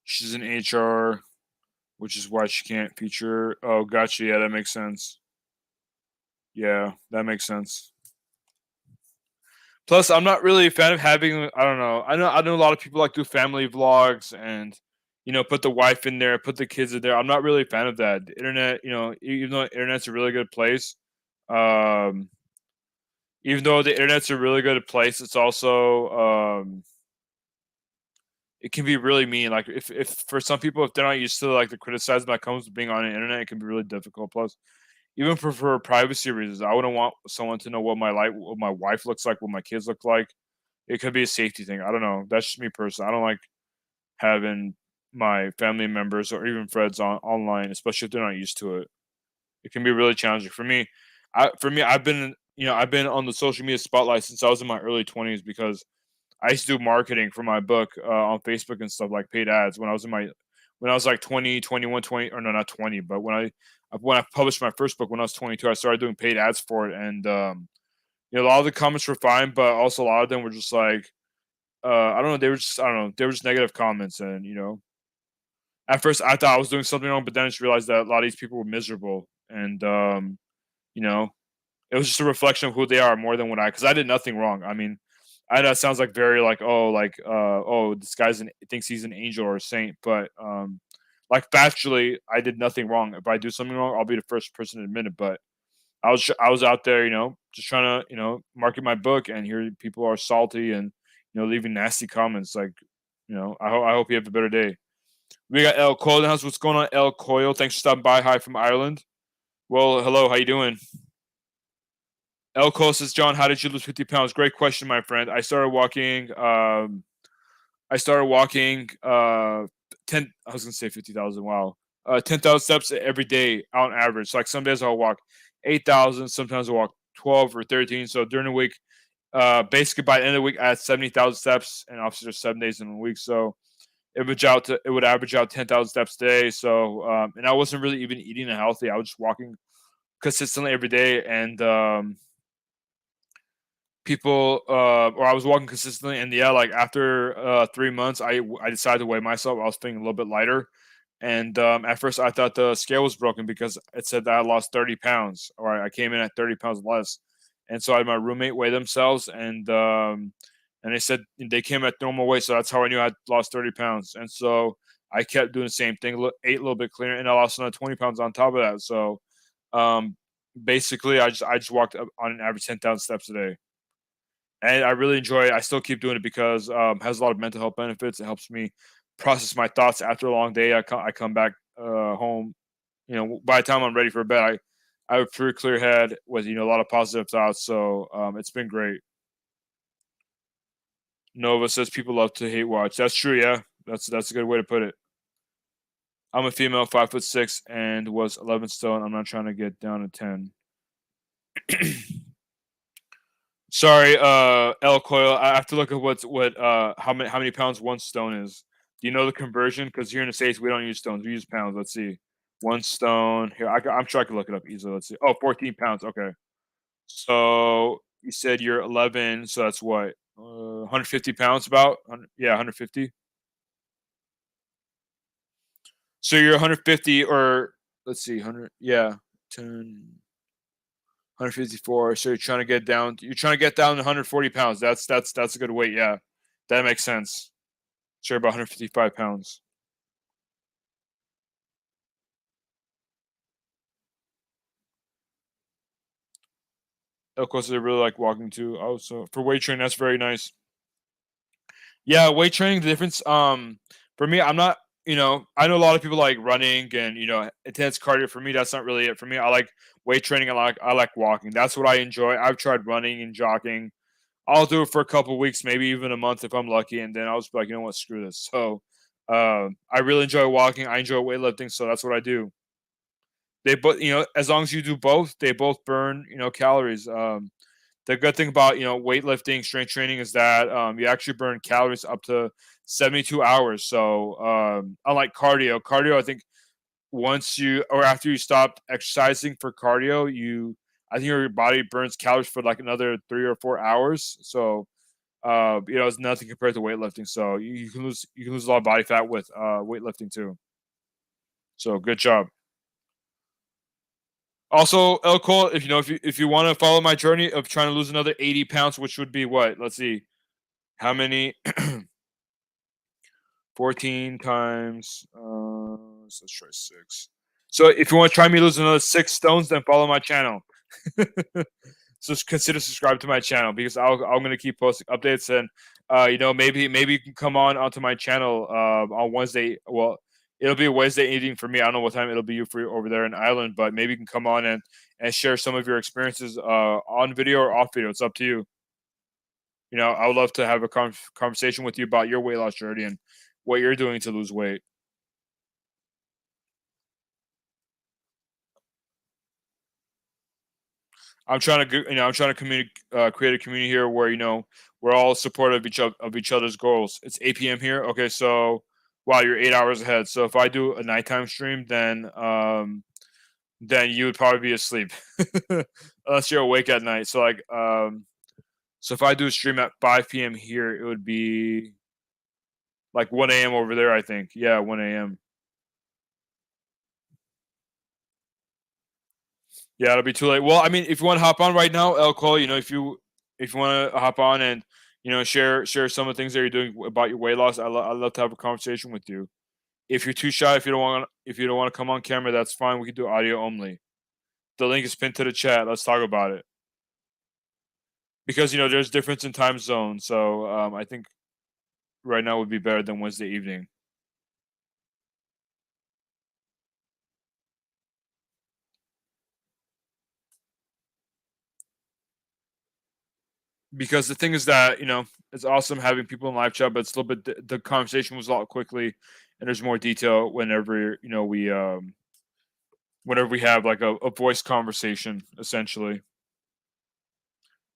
she's in HR, which is why she can't feature. Oh, gotcha. Yeah, that makes sense. Yeah, that makes sense. Plus, I'm not really a fan of having. I don't know. I know a lot of people like do family vlogs and put the wife in there, put the kids in there. I'm not really a fan of that. The internet, even though the internet's a really good place, um, even though the internet's a really good place, it's also it can be really mean. Like if for some people, if they're not used to like the criticism that comes with being on the internet, it can be really difficult. Plus, even for privacy reasons, I wouldn't want someone to know what my wife looks like, what my kids look like. It could be a safety thing. I don't know. That's just me personally. I don't like having my family members or even friends online, especially if they're not used to it. It can be really challenging for me. I've been on the social media spotlight since I was in my early 20s because I used to do marketing for my book on Facebook and stuff like paid ads when I was like 20, 21, 20, or no, not 20, but when I published my first book when I was 22, I started doing paid ads for it, and a lot of the comments were fine, but also a lot of them were just like I don't know, I don't know, they were just negative comments, and at first I thought I was doing something wrong, but then I just realized that a lot of these people were miserable, and you know, it was just a reflection of who they are more than what because I did nothing wrong. I mean, I know it sounds like very oh, this thinks he's an angel or a saint, but like factually, I did nothing wrong. If I do something wrong, I'll be the first person to admit it. But I was out there, just trying to market my book, and here people are salty and leaving nasty comments. Like, I hope you have a better day. We got El Coyle in the house. What's going on, El Coyle? Thanks for stopping by. Hi from Ireland. Well, hello. How you doing? El Coyle says, John, how did you lose 50 pounds? Great question, my friend. I started walking. I started walking 10. I was gonna say 50,000. Wow, 10,000 steps every day on average. So, like some days I'll walk 8,000. Sometimes I'll walk 12 or 13. So during the week, basically by the end of the week, I had 70,000 steps, and obviously there's 7 days in a week. So it would average out 10,000 steps a day. So and I wasn't really even eating healthy. I was just walking consistently every day, and or I was walking consistently, and yeah, like after 3 months, I decided to weigh myself. I was feeling a little bit lighter, and at first I thought the scale was broken because it said that I lost 30 pounds, or I came in at 30 pounds less. And so I had my roommate weigh themselves, and they said they came at normal weight, so that's how I knew I had lost 30 pounds. And so I kept doing the same thing, ate a little bit cleaner, and I lost another 20 pounds on top of that. So um, basically, I just walked up on an average 10,000 steps a day, and I really enjoy it. I still keep doing it because it has a lot of mental health benefits. It helps me process my thoughts after a long day. I come back home. By the time I'm ready for bed, I have a pretty clear head with a lot of positive thoughts. So it's been great. Nova says people love to hate watch. That's true. Yeah, that's a good way to put it. I'm a female, 5'6", and was 11 stone. I'm not trying to get down to 10. Sorry, El Coil. I have to look at how many pounds one stone is. Do you know the conversion? Because here in the States we don't use stones, we use pounds. Let's see. One stone here. I'm sure I can look it up easily. Let's see. Oh, 14 pounds. Okay. So you said you're 11, so that's what 150 pounds, about. Yeah, 150. So you're 150, or let's see, 100. Yeah, 10, 154. So you're trying to get down. You're trying to get down to 140 pounds. That's a good weight. Yeah, that makes sense. Sure, about 155 pounds. Of course, I really like walking too. Oh, so for weight training, that's very nice. Yeah, weight training, the difference. For me, I'm not. I know a lot of people like running and intense cardio. For me, that's not really it. For me, I like weight training. I like walking. That's what I enjoy. I've tried running and jogging. I'll do it for a couple weeks, maybe even a month if I'm lucky, and then I'll just be like, you know what, screw this. So, I really enjoy walking. I enjoy weightlifting, so that's what I do. They both, as long as you do both, they both burn, calories. The good thing about weightlifting, strength training is that you actually burn calories up to 72 hours. So unlike cardio, I think once you or after you stop exercising for cardio, I think your body burns calories for like another 3 or 4 hours. So it's nothing compared to weightlifting. So you can lose a lot of body fat with weightlifting too. So good job. Also, El Cole, if you want to follow my journey of trying to lose another 80 pounds, which would be what? Let's see. How many? 14 times. Let's try six. So if you want to try me lose another 6 stones, then follow my channel. So consider subscribe to my channel because I'm gonna keep posting updates, and maybe you can come onto my channel on Wednesday. Well, it'll be a Wednesday evening for me. I don't know what time it'll be you for over there in Ireland, but maybe you can come on and share some of your experiences on video or off video. It's up to you. I would love to have a conversation with you about your weight loss journey and what you're doing to lose weight. I'm trying to create a community here where we're all supportive of each other's goals. It's 8 p.m. here. Okay, so wow, you're 8 hours ahead. So if I do a nighttime stream, then you would probably be asleep unless you're awake at night. So if I do a stream at 5 p.m. here, it would be like 1 a.m. over there. I think, yeah, 1 a.m. Yeah, it'll be too late. Well, I mean, if you want to hop on right now, El Cole, if you want to hop on and share some of the things that you're doing about your weight loss, I'd love to have a conversation with you. If you're too shy, if you don't want to come on camera, that's fine. We can do audio only. The link is pinned to the chat. Let's talk about it because there's difference in time zones. So I think right now would be better than Wednesday evening because the thing is that it's awesome having people in live chat, but it's a little bit the conversation was a lot quickly, and there's more detail whenever we have like a voice conversation, essentially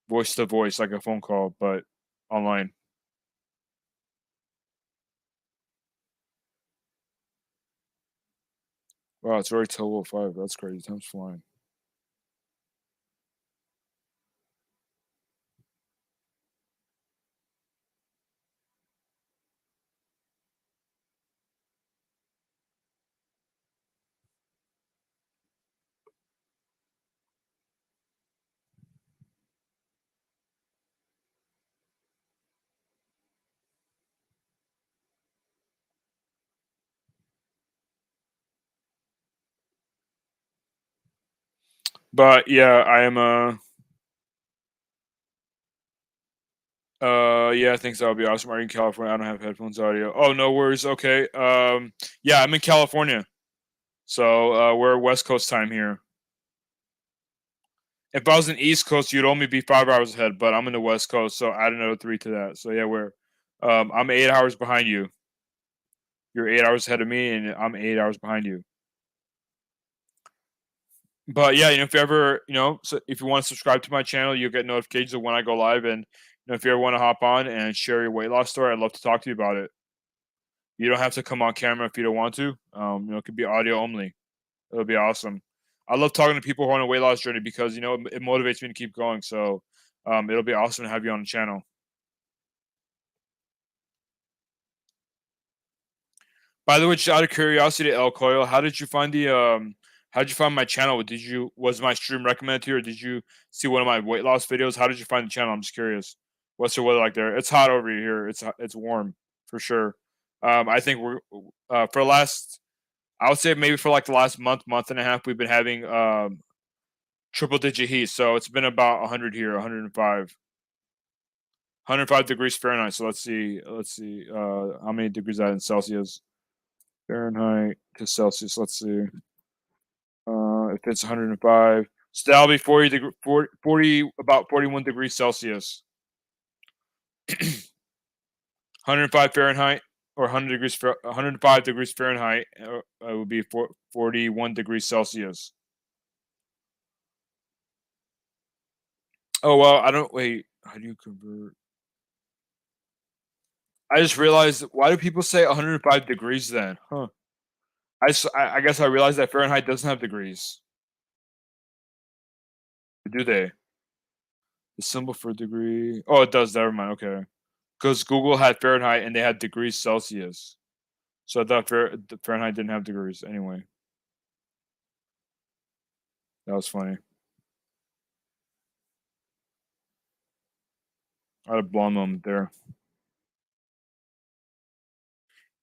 voice to voice, like a phone call, but online. Wow, it's already 12:05. That's crazy. Time's flying. But yeah, I am yeah, I think that would be awesome. Are you in California? I don't have headphones audio. Oh, no worries. Okay. Yeah, I'm in California. So we're West Coast time here. If I was in East Coast, you'd only be 5 hours ahead, but I'm in the West Coast, so add another three to that. So yeah, I'm 8 hours behind you. You're 8 hours ahead of me, and I'm 8 hours behind you. But yeah, if you ever, so if you want to subscribe to my channel, you'll get notifications of when I go live. And if you ever want to hop on and share your weight loss story, I'd love to talk to you about it. You don't have to come on camera if you don't want to. It could be audio only. It'll be awesome. I love talking to people who are on a weight loss journey because it motivates me to keep going. So it'll be awesome to have you on the channel. By the way, just out of curiosity, El Coyo, how did you find my channel? Was my stream recommended to you, or did you see one of my weight loss videos? How did you find the channel? I'm just curious. What's the weather like there? It's hot over here. It's warm for sure. I think we're for the last, I would say maybe for like the last month and a half, we've been having triple digit heat. So it's been about 100 here, 105 degrees Fahrenheit. So let's see how many degrees that in Celsius. Fahrenheit to Celsius. Let's see. If it's 105, so that'll be 40, about 41 degrees Celsius. 105 Fahrenheit or 105 degrees Fahrenheit. It would be 41 degrees Celsius. Oh well, I don't wait. How do you convert? I just realized. Why do people say 105 degrees then? Huh? I guess I realized that Fahrenheit doesn't have degrees. Do they? The symbol for degree. Oh, it does. Never mind. Okay. Because Google had Fahrenheit and they had degrees Celsius. So I thought Fahrenheit didn't have degrees. Anyway, that was funny. I had a blonde moment there.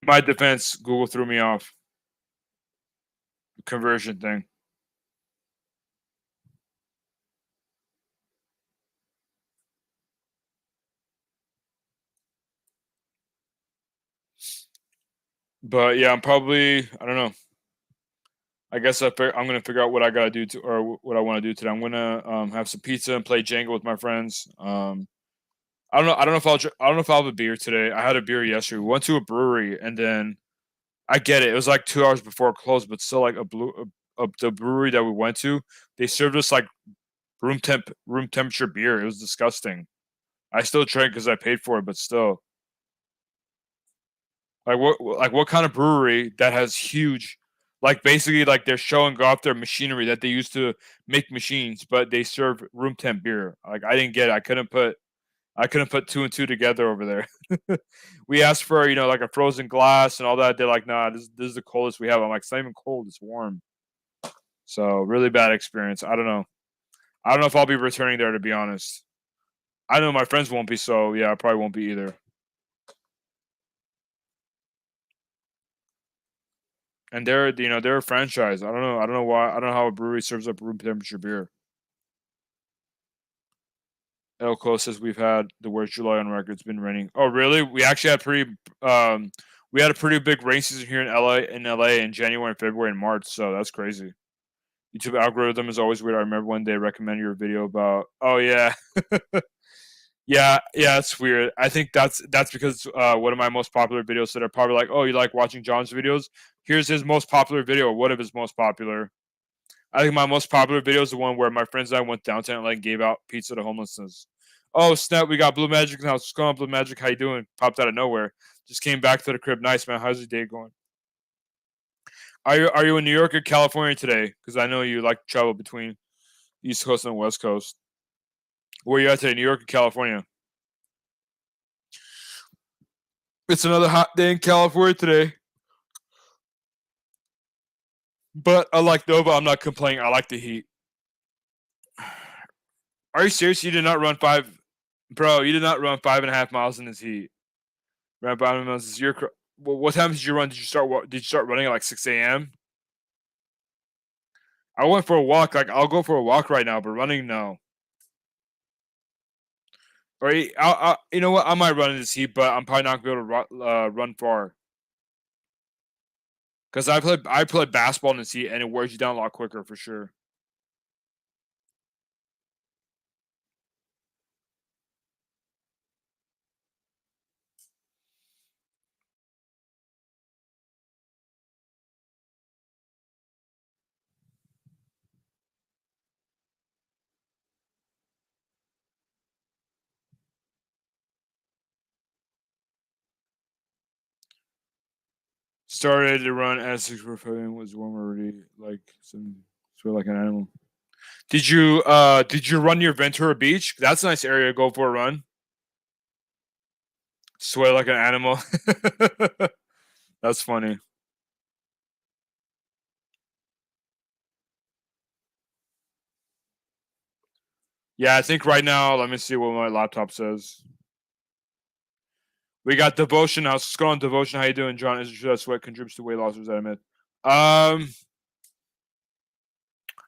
In my defense, Google threw me off. The conversion thing. But yeah, I'm probably, I don't know. I guess I'm gonna figure out what I gotta do or what I want to do today. I'm gonna have some pizza and play Jenga with my friends. I don't know. I don't know if I don't know if I'll have a beer today. I had a beer yesterday. We went to a brewery and then I get it. It was like 2 hours before it closed, but still, like the brewery that we went to, they served us like room temperature beer. It was disgusting. I still drank because I paid for it, but still, what kind of brewery that has huge, like basically like they're showing off their machinery that they used to make machines, but they serve room temp beer. Like I didn't get it. I couldn't put two and two together over there. We asked for like a frozen glass and all that. They're like, nah, this is the coldest we have. I'm like, it's not even cold. It's warm. So really bad experience. I don't know. I don't know if I'll be returning there to be honest. I know my friends won't be, so yeah, I probably won't be either. And they're a franchise. I don't know. I don't know why. I don't know how a brewery serves up room temperature beer. Elko says we've had the worst July on record. It's been raining. Oh, really? Um we had a pretty big rain season here in LA in January and February and March. So that's crazy. YouTube algorithm is always weird. I remember one day recommended your video about. Oh yeah, yeah. It's weird. I think that's because one of my most popular videos that are probably like, oh, you like watching John's videos? Here's his most popular video. One of his most popular. I think my most popular video is the one where my friends and I went downtown and like gave out pizza to homelessness. Oh snap! We got Blue Magic in the house. What's going on, Blue Magic? How you doing? Popped out of nowhere. Just came back to the crib. Nice man. How's your day going? Are you in New York or California today? Because I know you like to travel between East Coast and West Coast. Where you at today? New York or California? It's another hot day in California today. But unlike Nova, I'm not complaining. I like the heat. Are you serious? You did not run bro. You did not run 5.5 miles in this heat. Ran 5 miles. This year. What time did you run? Did you start running at like 6 a.m.? I went for a walk. Like I'll go for a walk right now, but running no. Or you know what? I might run in this heat, but I'm probably not going to be able to run far. Because I played basketball in this heat, and it wears you down a lot quicker for sure. Started to run at 6:45 was warm already, like some sort of like an animal. Did you run near Ventura Beach? That's a nice area to go for a run. Sweat like an animal. That's funny. Yeah, I think right now, let me see what my laptop says. We got Devotion now. Let's go on Devotion. How you doing, John? Is it true that sweat contributes to weight loss, or is that a myth? Um,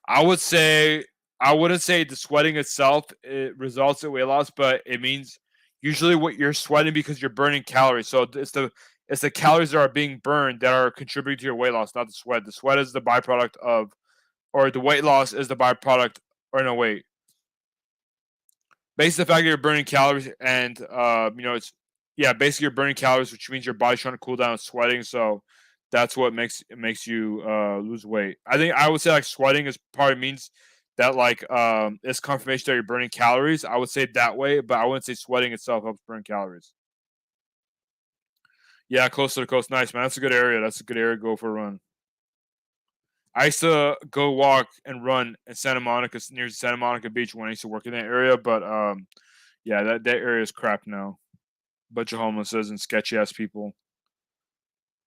I would say I wouldn't say the sweating itself it results in weight loss, but it means usually what you're sweating because you're burning calories. So it's the calories that are being burned that are contributing to your weight loss, not the sweat. The sweat is the byproduct of, or the weight loss is the byproduct, or no, wait. Based on the fact that you're burning calories and it's yeah, basically you're burning calories, which means your body's trying to cool down and sweating. So that's what makes you lose weight. I think I would say like sweating is probably means that like it's confirmation that you're burning calories. I would say it that way, but I wouldn't say sweating itself helps burn calories. Yeah, close to the coast, nice man. That's a good area. That's a good area to go for a run. I used to go walk and run in Santa Monica, near Santa Monica Beach when I used to work in that area, but yeah, that area is crap now. Bunch of homelesses and sketchy ass people.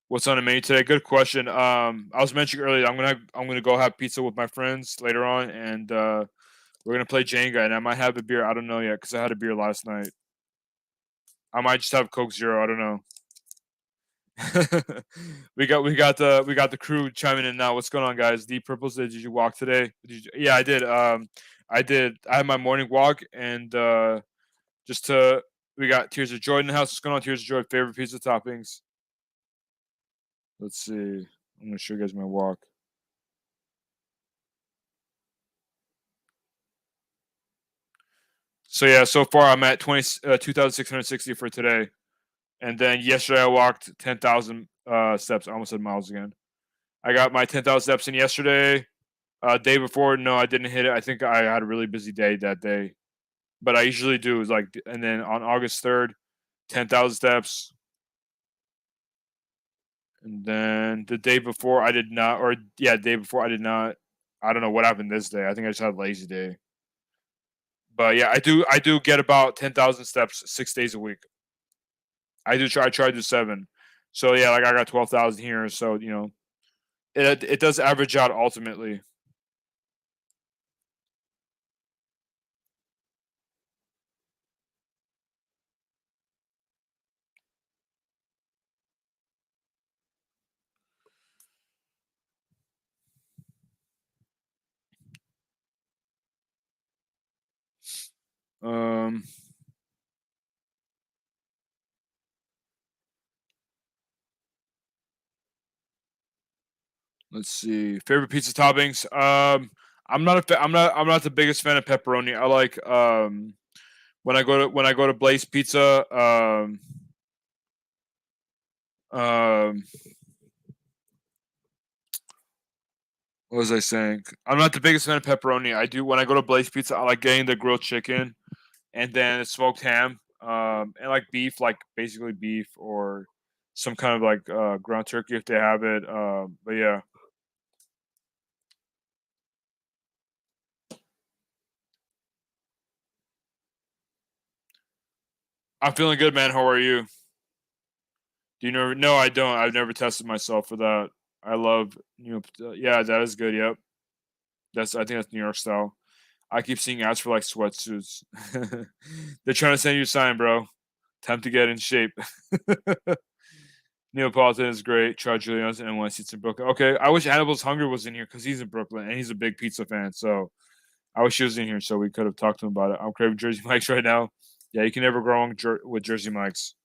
What's on the menu today? Good question. I was mentioning earlier I'm gonna go have pizza with my friends later on, and we're gonna play Jenga, and I might have a beer. I don't know yet because I had a beer last night. I might just have Coke Zero. I don't know. we got the crew chiming in now. What's going on, guys? The purples. Did you walk today? Yeah, I did. I did. I had my morning walk, and just to we got Tears of Joy in the house. What's going on, Tears of Joy? Favorite pizza toppings? Let's see. I'm gonna show you guys my walk. So yeah, so far I'm at 2,660 for today, and then yesterday I walked 10,000 steps. I almost said miles again. I got my 10,000 steps in yesterday. Day before, no, I didn't hit it. I think I had a really busy day that day, but I usually do is like, and then on August 3rd, 10,000 steps, and then the day before I did not, or yeah, day before I did not. I don't know what happened this day. I think I just had a lazy day. But yeah, I do get about 10,000 steps 6 days a week. I try to do seven. So yeah, like I got 12,000 here. So it does average out ultimately. Um, let's see. Favorite pizza toppings. I'm not the biggest fan of pepperoni. I like when I go to Blaze Pizza. Um, what was I saying? I'm not the biggest fan of pepperoni. I do when I go to Blaze Pizza. I like getting the grilled chicken and then the smoked ham, and like beef, like basically beef or some kind of like ground turkey if they have it. But yeah, I'm feeling good, man. How are you? Do you know? No, I don't. I've never tested myself for that. I love yeah, that is good. Yep, I think that's New York style. I keep seeing ads for like sweatsuits. They're trying to send you a sign, bro. Time to get in shape. Neapolitan is great. Try Julian's and when it's in Brooklyn. Okay, I wish Hannibal's Hunger was in here because he's in Brooklyn and he's a big pizza fan. So I wish he was in here so we could have talked to him about it. I'm craving Jersey Mike's right now. Yeah, you can never go wrong with Jersey Mike's.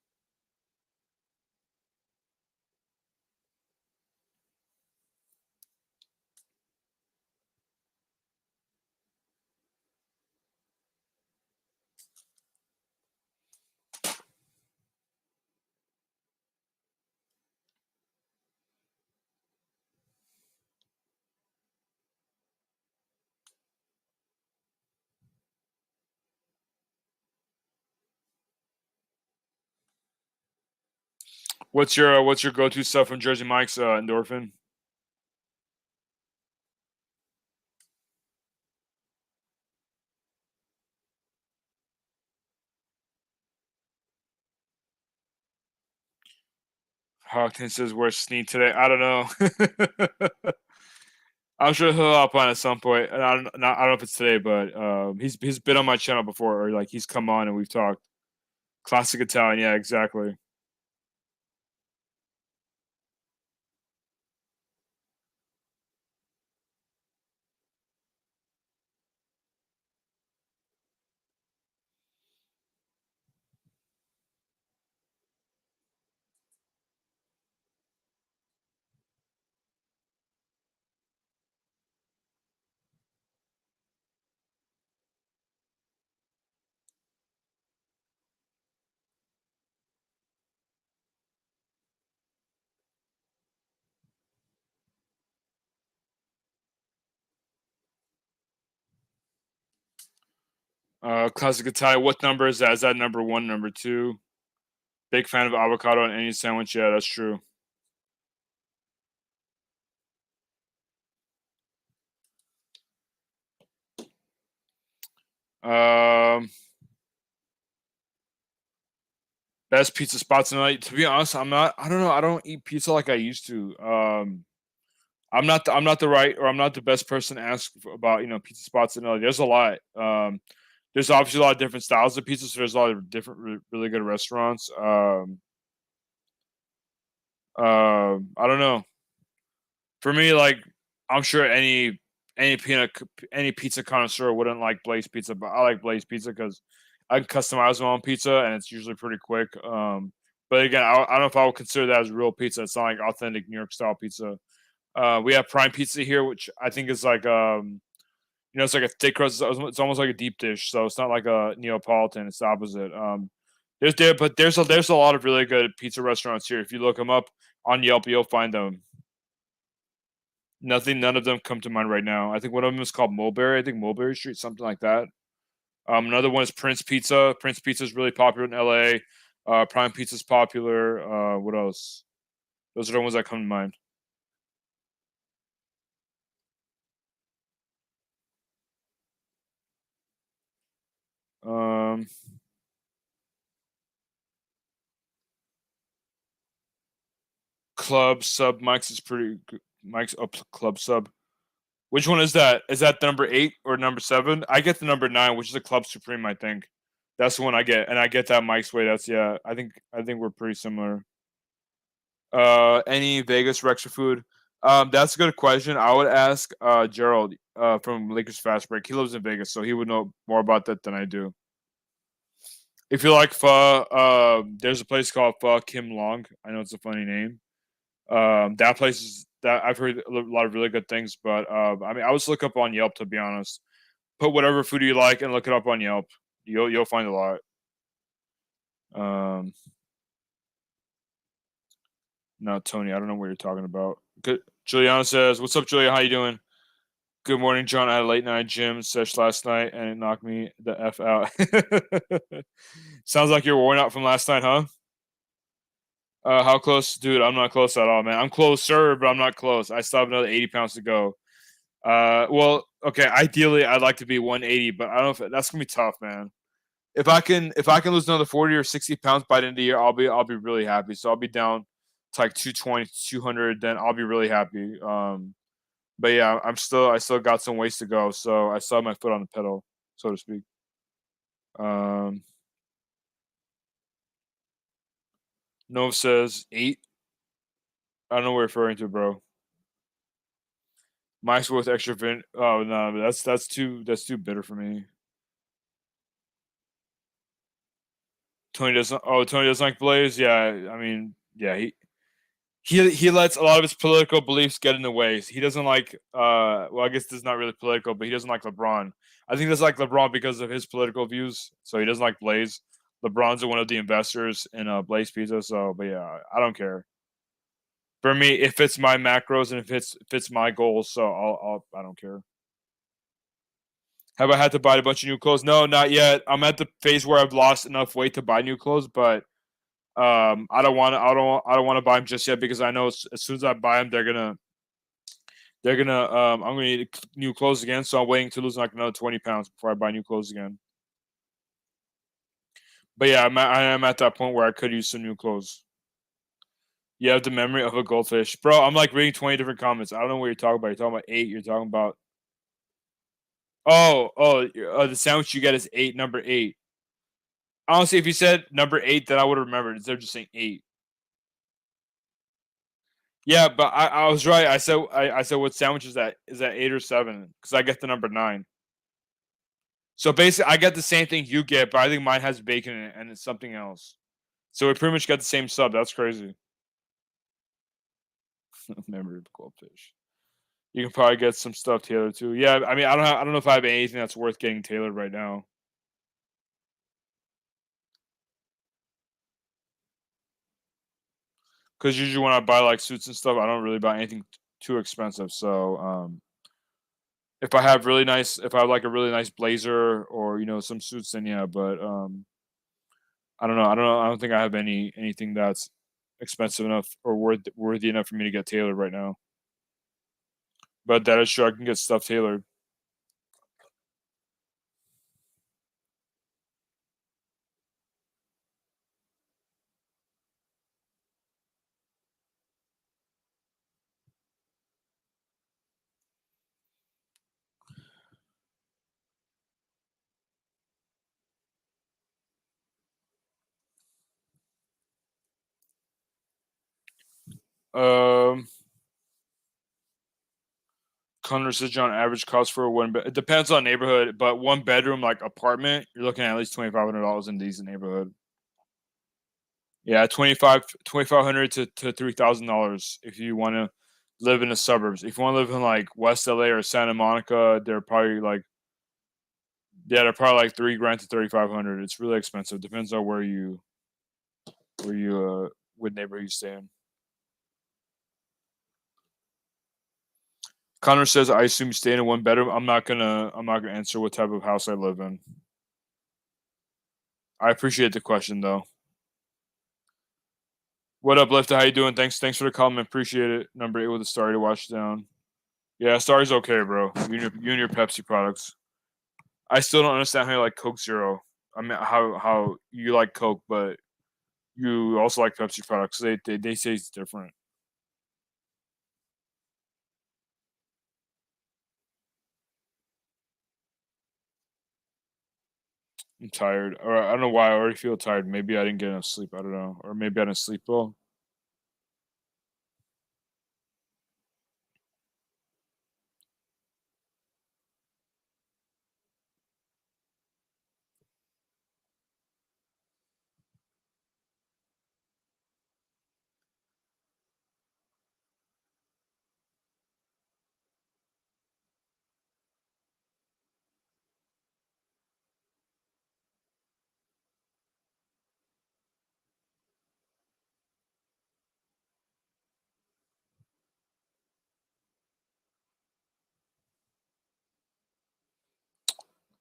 What's your go-to stuff from Jersey Mike's endorphin? Hawkins says where's Snead today? I don't know. I'm sure he'll hop on at some point. And I don't know if it's today, but he's been on my channel before, or like he's come on and we've talked. Classic Italian, yeah, exactly. Classic Italian. What number is that? Is that number one, number two? Big fan of avocado on any sandwich. Yeah, that's true. Um, Best pizza spots tonight. To be honest, I'm not. I don't know. I don't eat pizza like I used to. I'm not the right, or I'm not the best person to ask about pizza spots in LA. There's a lot. There's obviously a lot of different styles of pizza, so there's a lot of different really good restaurants. I don't know. For me, like I'm sure any pizza connoisseur wouldn't like Blaze Pizza, but I like Blaze Pizza because I can customize my own pizza and it's usually pretty quick. But again, I don't know if I would consider that as real pizza. It's not like authentic New York style pizza. We have Prime Pizza here, which I think is like it's like a thick crust. It's almost like a deep dish, so it's not like a Neapolitan. It's the opposite. There's a lot of really good pizza restaurants here. If you look them up on Yelp, you'll find them. None of them come to mind right now. I think one of them is called Mulberry. I think Mulberry Street, something like that. Another one is Prince Pizza. Prince Pizza is really popular in LA. Prime Pizza is popular. What else? Those are the ones that come to mind. Um, Club Sub Mike's is pretty good. Mike's up Club Sub. Which one is that? Is that number 8 or number 7? I get the number 9, which is a Club Supreme, I think. That's the one I get, and I get that Mike's way. That's yeah. I think we're pretty similar. Any Vegas Rextra food? That's a good question. I would ask Gerald from Lakers Fast Break. He lives in Vegas, so he would know more about that than I do. If you like pho, there's a place called Pho Kim Long. I know it's a funny name. That place is that I've heard a lot of really good things, but I mean, I was look up on Yelp to be honest. Put whatever food you like and look it up on Yelp. You'll find a lot. Um, no, Tony, I don't know what you're talking about. Good. Juliana says, "What's up, Julia? How you doing?" Good morning, John. I had a late night gym session last night and it knocked me the f out. Sounds like you're worn out from last night, huh? How close, dude? I'm not close at all, man. I'm closer, but I'm not close. I still have another 80 pounds to go. Well, okay. Ideally, I'd like to be 180, but I don't know if that's gonna be tough, man. If I can lose another 40 or 60 pounds by the end of the year, I'll be really happy. So I'll be down to like 220, 200. Then I'll be really happy. But yeah, I still got some ways to go. So I still have my foot on the pedal, so to speak. Um, Nov says 8. I don't know what you're referring to, bro. Mike's with extra vin. Oh no, that's too bitter for me. Tony doesn't like Blaze. Yeah, I mean, yeah, he lets a lot of his political beliefs get in the way. He doesn't like well, I guess this is not really political, but he doesn't like LeBron. I think he doesn't like LeBron because of his political views. So he doesn't like Blaze. LeBron's one of the investors in Blaze Pizza. So, but yeah, I don't care. For me, it fits my macros and it fits my goals. So I don't care. Have I had to buy a bunch of new clothes? No, not yet. I'm at the phase where I've lost enough weight to buy new clothes, but I don't want to. I don't want to buy them just yet because I know as soon as I buy them, they're gonna. I'm gonna need new clothes again. So I'm waiting to lose like another 20 pounds before I buy new clothes again. But yeah, I am at that point where I could use some new clothes. You have the memory of a goldfish, bro. I'm like reading 20 different comments. I don't know what you're talking about. You're talking about 8. You're talking about the sandwich you get is 8, number 8. Honestly, if you said number 8, then I would have remembered. Instead of just saying 8. Yeah, but I was right. I said what sandwich is that? Is that 8 or 7? Because I get the number 9. So basically, I get the same thing you get, but I think mine has bacon in it and it's something else. So we pretty much got the same sub. That's crazy. Memory of goldfish. You can probably get some stuff tailored too. Yeah, I mean, I don't know if I have anything that's worth getting tailored right now. Because usually when I buy like suits and stuff, I don't really buy anything too expensive. So if I have like a really nice blazer or some suits, then yeah. But I don't know. I don't think I have anything that's expensive enough or worthy enough for me to get tailored right now. But that is true. I can get stuff tailored. Um, conversation on average cost for a one bed. It depends on neighborhood, but one bedroom like apartment, you're looking at least $2,500 in decent neighborhood. Yeah, 2,500 to $3,000 if you want to live in the suburbs. If you want to live in like West LA or Santa Monica, they're probably like 3 grand to 3,500. It's really expensive. Depends on where you what neighborhood you stay in. Connor says, "I assume you stay in a one bedroom." I'm not gonna answer what type of house I live in. I appreciate the question though. What up, Lifter? How you doing? Thanks for the comment. Appreciate it. Number 8 with a Starry to watch down. Yeah, Starry's okay, bro. You and your Pepsi products. I still don't understand how you like Coke Zero. I mean, how you like Coke, but you also like Pepsi products. They say it's different. I'm tired, or I don't know why. I already feel tired. Maybe I didn't get enough sleep. I don't know, or maybe I didn't sleep well.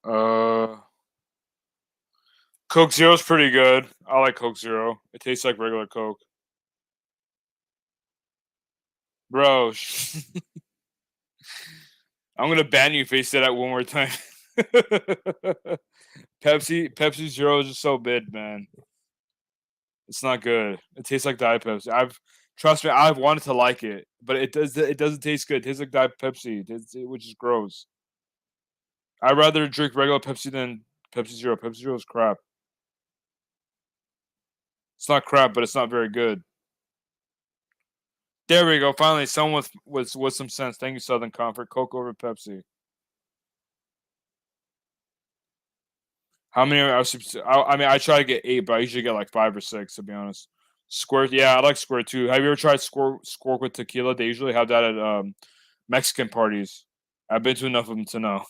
Uh, Coke Zero's pretty good. I like Coke Zero. It tastes like regular Coke, bro. I'm gonna ban you if you say that one more time. Pepsi Zero is just so bad, man. It's not good. It tastes like Diet Pepsi. Trust me, I've wanted to like it, but it doesn't taste good. It tastes like Diet Pepsi, which is gross. I'd rather drink regular Pepsi than Pepsi Zero. Pepsi Zero is crap. It's not crap, but it's not very good. There we go. Finally, someone with some sense. Thank you, Southern Comfort. Coke over Pepsi. How many are I mean, I try to get 8, but I usually get like 5 or 6, to be honest. Squirt, yeah, I like Squirt too. Have you ever tried Squirt with tequila? They usually have that at Mexican parties. I've been to enough of them to know.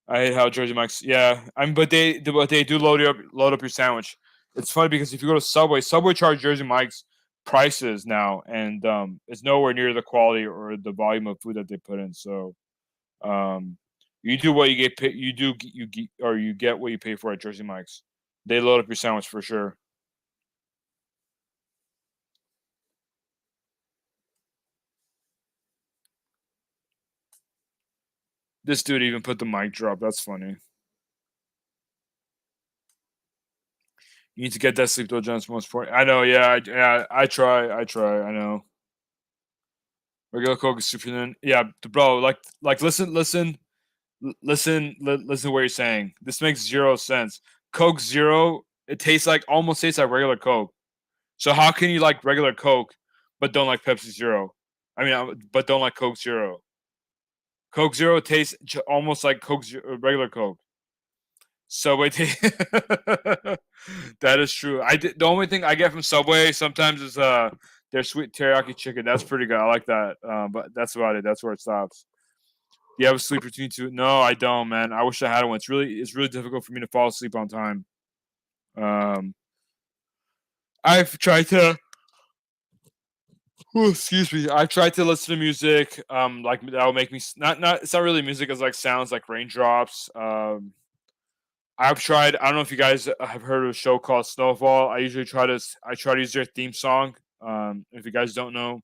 I hate how Jersey Mike's. Yeah, I mean, but they do load up your sandwich. It's funny because if you go to Subway charge Jersey Mike's prices now, and it's nowhere near the quality or the volume of food that they put in. So you do what you get. You do you get what you pay for at Jersey Mike's. They load up your sandwich for sure. This dude even put the mic drop. That's funny. You need to get that sleep though, John's most important. I know, yeah, I try, I know. Regular Coke is super thin. Yeah, bro, like listen to what you're saying. This makes zero sense. Coke Zero, it tastes like almost tastes like regular Coke. So how can you like regular Coke but don't like Pepsi Zero? I mean, but don't like Coke Zero. Coke Zero tastes almost like regular Coke. Subway taste. That is true. The only thing I get from Subway sometimes is their sweet teriyaki chicken. That's pretty good. I like that. But that's about it. That's where it stops. Do you have a sleep routine too? No, I don't, man. I wish I had one. It's really difficult for me to fall asleep on time. Um, I've tried to. Ooh, excuse me. I've tried to listen to music. Like that will make me not. It's not really music. It's like sounds like raindrops. I've tried. I don't know if you guys have heard of a show called Snowfall. I try to use their theme song. If you guys don't know,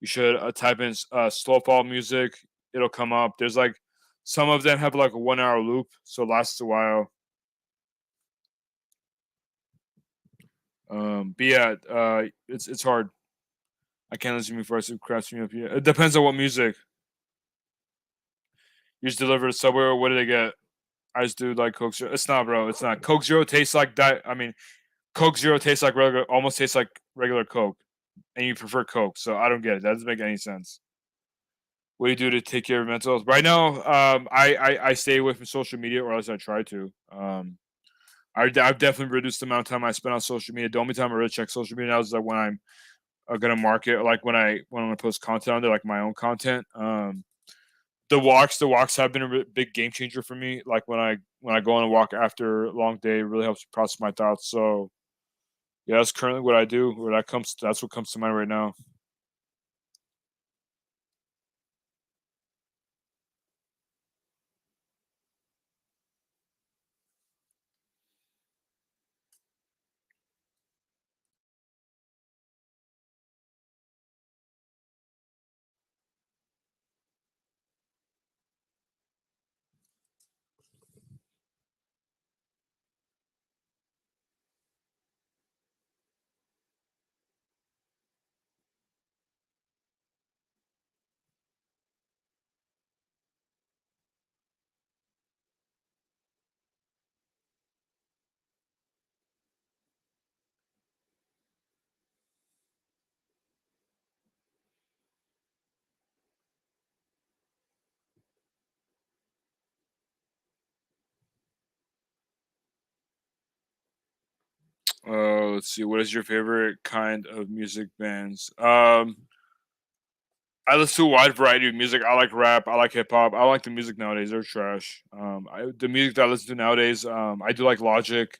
you should type in Snowfall music. It'll come up. There's like some of them have like a 1 hour loop, so it lasts a while. But yeah, it's hard. I can't listen to me before I sleep. Crafts me up. Yeah, it depends on what music. You just deliver to Subway. Or what do they get? I just do like Coke Zero. It's not, bro. It's not. Coke Zero tastes like that. I mean, Coke Zero tastes like regular, almost tastes like regular Coke, and you prefer Coke. So I don't get it. That doesn't make any sense. What do you do to take care of your mental health? Right now, I stay away from social media, or else I try to. I've definitely reduced the amount of time I spend on social media. The only time I really check social media now is like when I'm gonna market, like when I'm gonna post content on there, like my own content. The walks have been a big game changer for me. Like when I go on a walk after a long day, it really helps me process my thoughts. So yeah, that's currently what I do. That's what comes to mind right now. Let's see. What is your favorite kind of music bands? I listen to a wide variety of music. I like rap. I like hip hop. I like the music nowadays. They're trash. The music that I listen to nowadays, I do like Logic,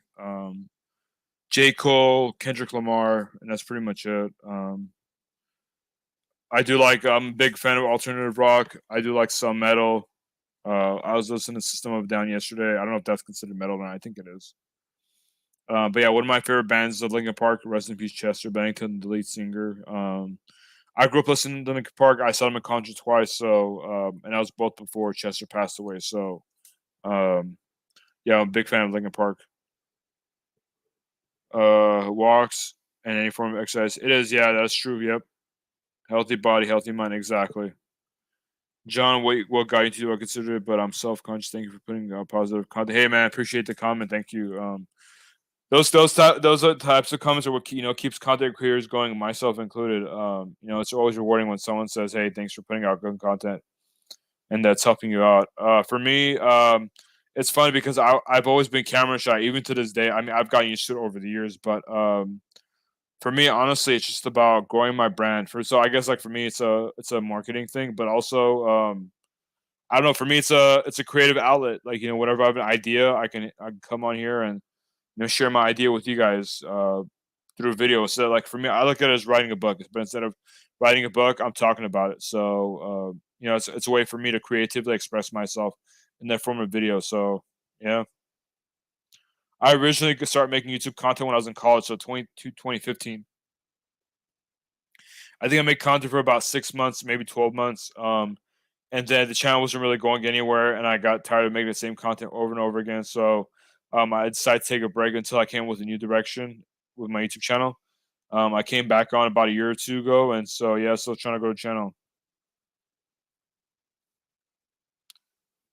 J. Cole, Kendrick Lamar, and that's pretty much it. I do like. I'm a big fan of alternative rock. I do like some metal. I was listening to System of a Down yesterday. I don't know if that's considered metal, but I think it is. But yeah, one of my favorite bands is Linkin Park. Rest in peace, Chester Bennington, the lead singer. I grew up listening to Linkin Park. I saw them in concert twice, so and that was both before Chester passed away. So yeah, I'm a big fan of Linkin Park. Walks and any form of exercise. It is, yeah, that's true. Yep, healthy body, healthy mind. Exactly. John, what got you to do? I consider it, but I'm self conscious. Thank you for putting positive content. Hey man, I appreciate the comment. Thank you. Those are types of comments are what keeps content creators going, myself included. It's always rewarding when someone says, "Hey, thanks for putting out good content," and that's helping you out. For me, it's funny because I've always been camera shy, even to this day. I mean, I've gotten used to it over the years, but for me, honestly, it's just about growing my brand. So I guess like for me, it's a marketing thing, but also I don't know. For me, it's a creative outlet. Like whatever I have an idea, I can come on here and share my idea with you guys through video. So like for me, I look at it as writing a book, but instead of writing a book, I'm talking about it. So it's a way for me to creatively express myself in that form of video. So yeah, I originally started making YouTube content when I was in college, so 2015. I think I made content for about 6 months, maybe 12 months. and then the channel wasn't really going anywhere, and I got tired of making the same content over and over again. So I decided to take a break until I came with a new direction with my YouTube channel. I came back on about a year or two ago, and so yeah, still trying to grow the channel.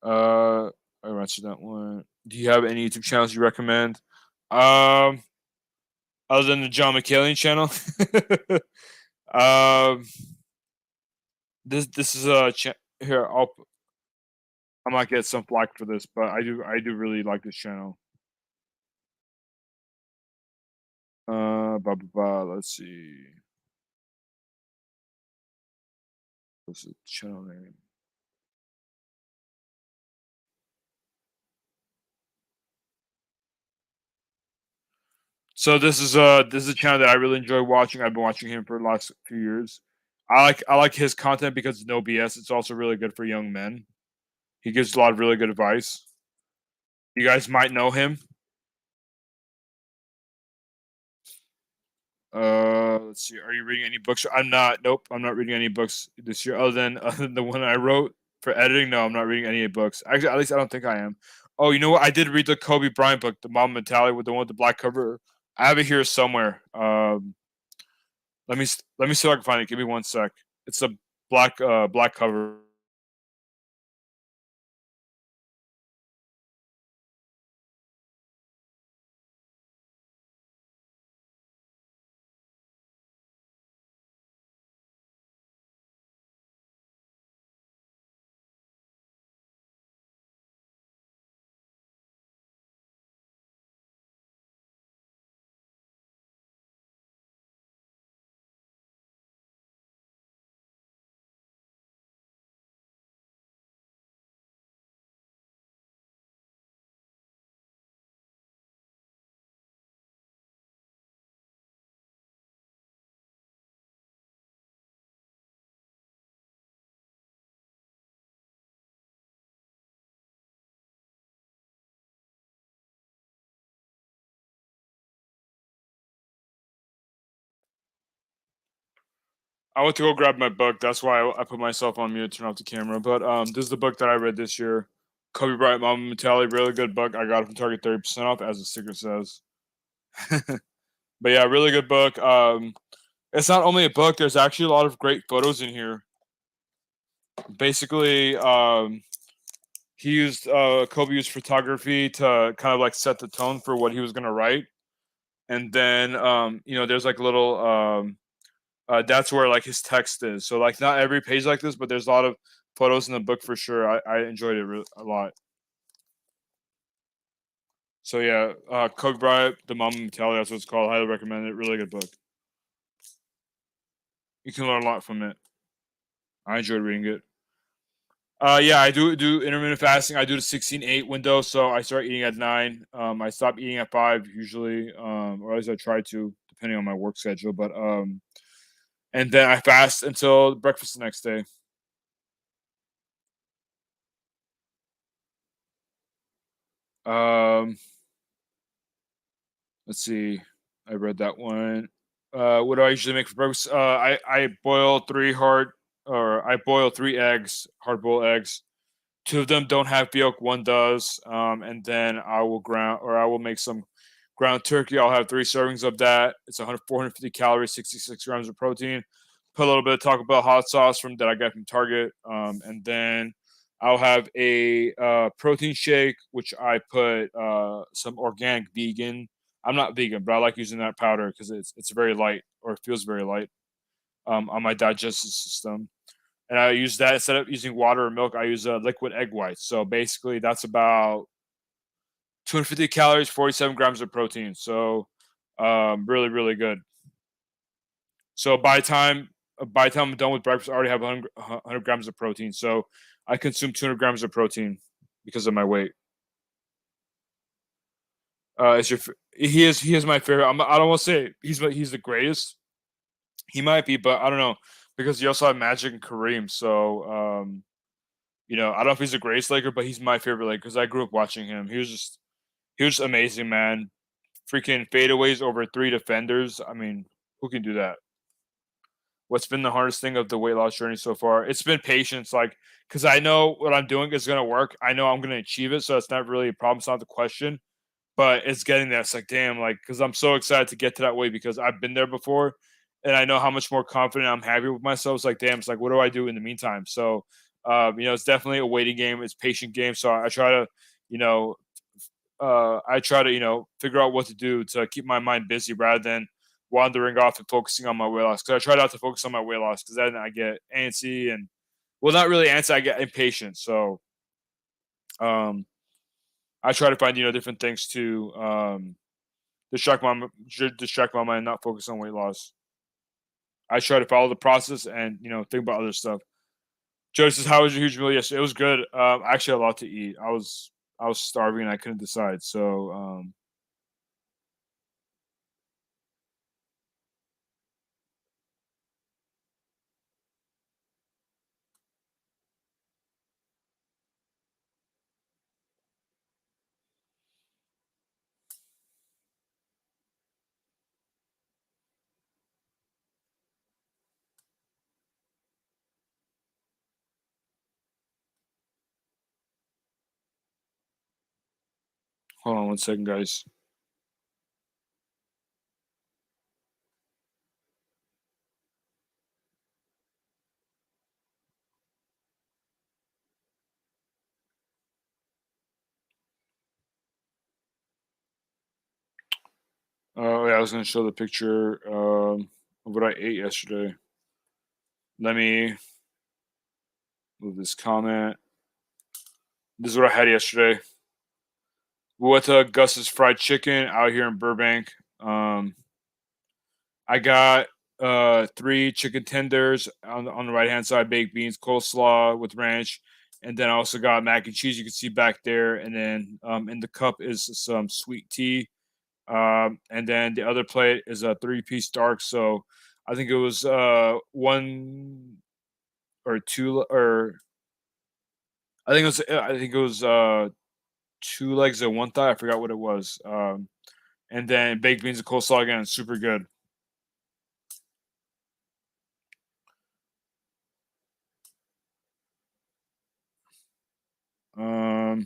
Uh, I answered that one. Do you have any YouTube channels you recommend? Um, Other than the John McKillian channel, um, this is a here. I might get some flack for this, but I do really like this channel. Blah blah blah. Let's see. What's the channel name? So this is a channel that I really enjoy watching. I've been watching him for the last few years. I like his content because it's no BS. It's also really good for young men. He gives a lot of really good advice. You guys might know him. Let's see. Are you reading any books? I'm not. Nope, I'm not reading any books this year, other than the one I wrote for editing. No, I'm not reading any books. Actually, at least I don't think I am. Oh, you know what? I did read the Kobe Bryant book, the Mom Mentality, with the one with the black cover. I have it here somewhere. Let me see if I can find it. Give me one sec. It's a black cover. I went to go grab my book. That's why I put myself on mute, turn off the camera. But this is the book that I read this year. Kobe Bryant, Mama Mentality, really good book. I got it from Target 30% off, as the sticker says. But yeah, really good book. It's not only a book. There's actually a lot of great photos in here. Basically, Kobe used photography to kind of like set the tone for what he was gonna write, and then there's like a little that's where like his text is. So like not every page like this, but there's a lot of photos in the book for sure. I enjoyed it a lot. So yeah, Kobe Bryant, The Mama Mentality, that's what it's called. Highly recommend it. Really good book. You can learn a lot from it. I enjoyed reading it. Yeah, I do intermittent fasting. I do the 16-8 window, so I start eating at 9. I stop eating at 5 usually, or at least I try to, depending on my work schedule. But and then I fast until breakfast the next day. Um, let's see. I read that one. What do I usually make for breakfast? I boil 3 eggs, hard boiled eggs. Two of them don't have yolk, one does. And then I will make some ground turkey. I'll have 3 servings of that. It's 450 calories, 66 grams of protein. Put a little bit of Taco Bell hot sauce from that I got from Target. And then I'll have a protein shake, which I put some organic vegan. I'm not vegan, but I like using that powder because it's very light, or it feels very light on my digestive system. And I use that instead of using water or milk. I use liquid egg whites. So basically, that's about 250 calories, 47 grams of protein. So really, really good. So by the time I'm done with breakfast, I already have 100 grams of protein. So I consume 200 grams of protein because of my weight. He is my favorite. I don't want to say he's the greatest. He might be, but I don't know because he also had Magic and Kareem. So I don't know if he's the greatest Laker, but he's my favorite Laker because I grew up watching him. He was amazing, man. Freaking fadeaways over 3 defenders. I mean, who can do that? What's been the hardest thing of the weight loss journey so far? It's been patience, like, because I know what I'm doing is gonna work. I know I'm gonna achieve it, so it's not really a problem. It's not the question, but it's getting there. It's like, damn, like, because I'm so excited to get to that way because I've been there before, and I know how much more confident I'm happy with myself. It's like, damn, it's like, what do I do in the meantime? So, it's definitely a waiting game. It's a patient game. So I try to, you know, figure out what to do to keep my mind busy rather than wandering off and focusing on my weight loss. Because I try not to focus on my weight loss because then I get antsy and, well, not really antsy. I get impatient. So, um, I try to find different things to distract my mind, not focus on weight loss. I try to follow the process and think about other stuff. Joe says, "How was your huge meal yesterday?" It was good. I actually had a lot to eat. I was starving and I couldn't decide. So hold on one second, guys. Oh yeah, I was gonna show the picture of what I ate yesterday. Let me move this comment. This is what I had yesterday. We went to Gus's Fried Chicken out here in Burbank. I got three chicken tenders on the right hand side, baked beans, coleslaw with ranch, and then I also got mac and cheese. You can see back there, and then in the cup is some sweet tea. And then the other plate is a three-piece dark. So I think it was one or two, or I think it was two legs and one thigh. I forgot what it was. And then baked beans and coleslaw again, super good. Um,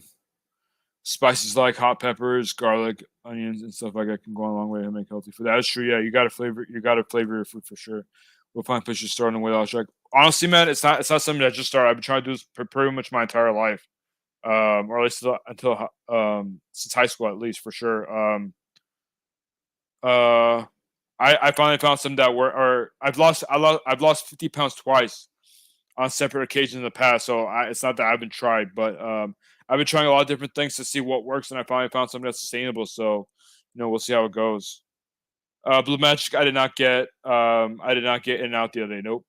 Spices like hot peppers, garlic, onions, and stuff like that can go a long way to make healthy food. That is true. Yeah, you got to flavor. You got to flavor your food for sure. We'll find fish to start on the weight loss track. Honestly, man, it's not something that just started. I've been trying to do this pretty much my entire life, or at least until since high school, at least for sure. Uh, I finally found some that were, or I've lost 50 pounds twice on separate occasions in the past. So it's not that I haven't tried, but I've been trying a lot of different things to see what works, and I finally found something that's sustainable. So we'll see how it goes. Blue Magic, I did not get. I did not get in and out the other day. Nope,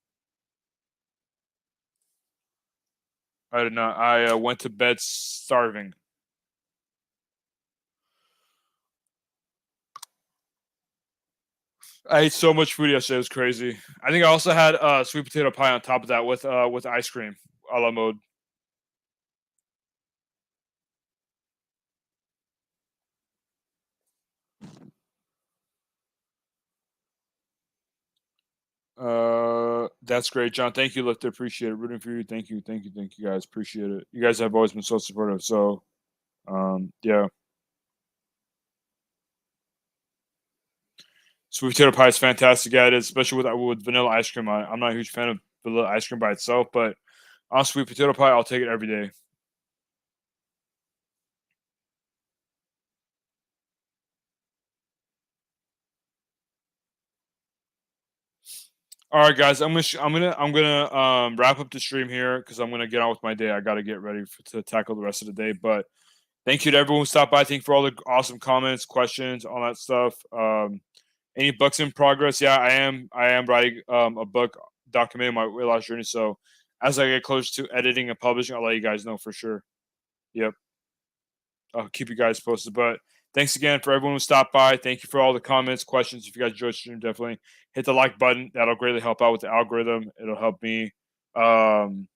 I did not. I went to bed starving. I ate so much food yesterday; it was crazy. I think I also had sweet potato pie on top of that with ice cream a la mode. That's great, John. Thank you, Lifter. Appreciate it. Rooting for you. Thank you, guys. Appreciate it. You guys have always been so supportive. So, yeah. Sweet potato pie is fantastic. Yeah, it is, especially with vanilla ice cream on it. I'm not a huge fan of vanilla ice cream by itself, but on sweet potato pie, I'll take it every day. All right, guys. I'm gonna wrap up the stream here because I'm gonna get on with my day. I got to get ready to tackle the rest of the day. But thank you to everyone who stopped by. Thank you for all the awesome comments, questions, all that stuff. Any books in progress? Yeah, I am. I am writing a book documenting my weight loss journey. So as I get closer to editing and publishing, I'll let you guys know for sure. Yep. I'll keep you guys posted. But thanks again for everyone who stopped by. Thank you for all the comments, questions. If you guys enjoyed the stream, definitely hit the like button. That'll greatly help out with the algorithm. Um,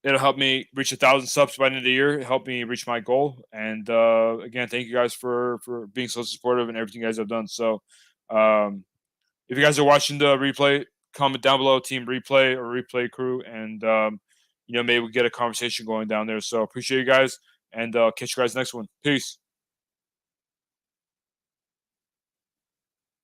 it'll help me reach 1,000 subs by the end of the year. Help me reach my goal. And again, thank you guys for being so supportive and everything you guys have done. So, if you guys are watching the replay, comment down below, Team Replay or Replay Crew, and maybe we get a conversation going down there. So appreciate you guys, and catch you guys next one. Peace.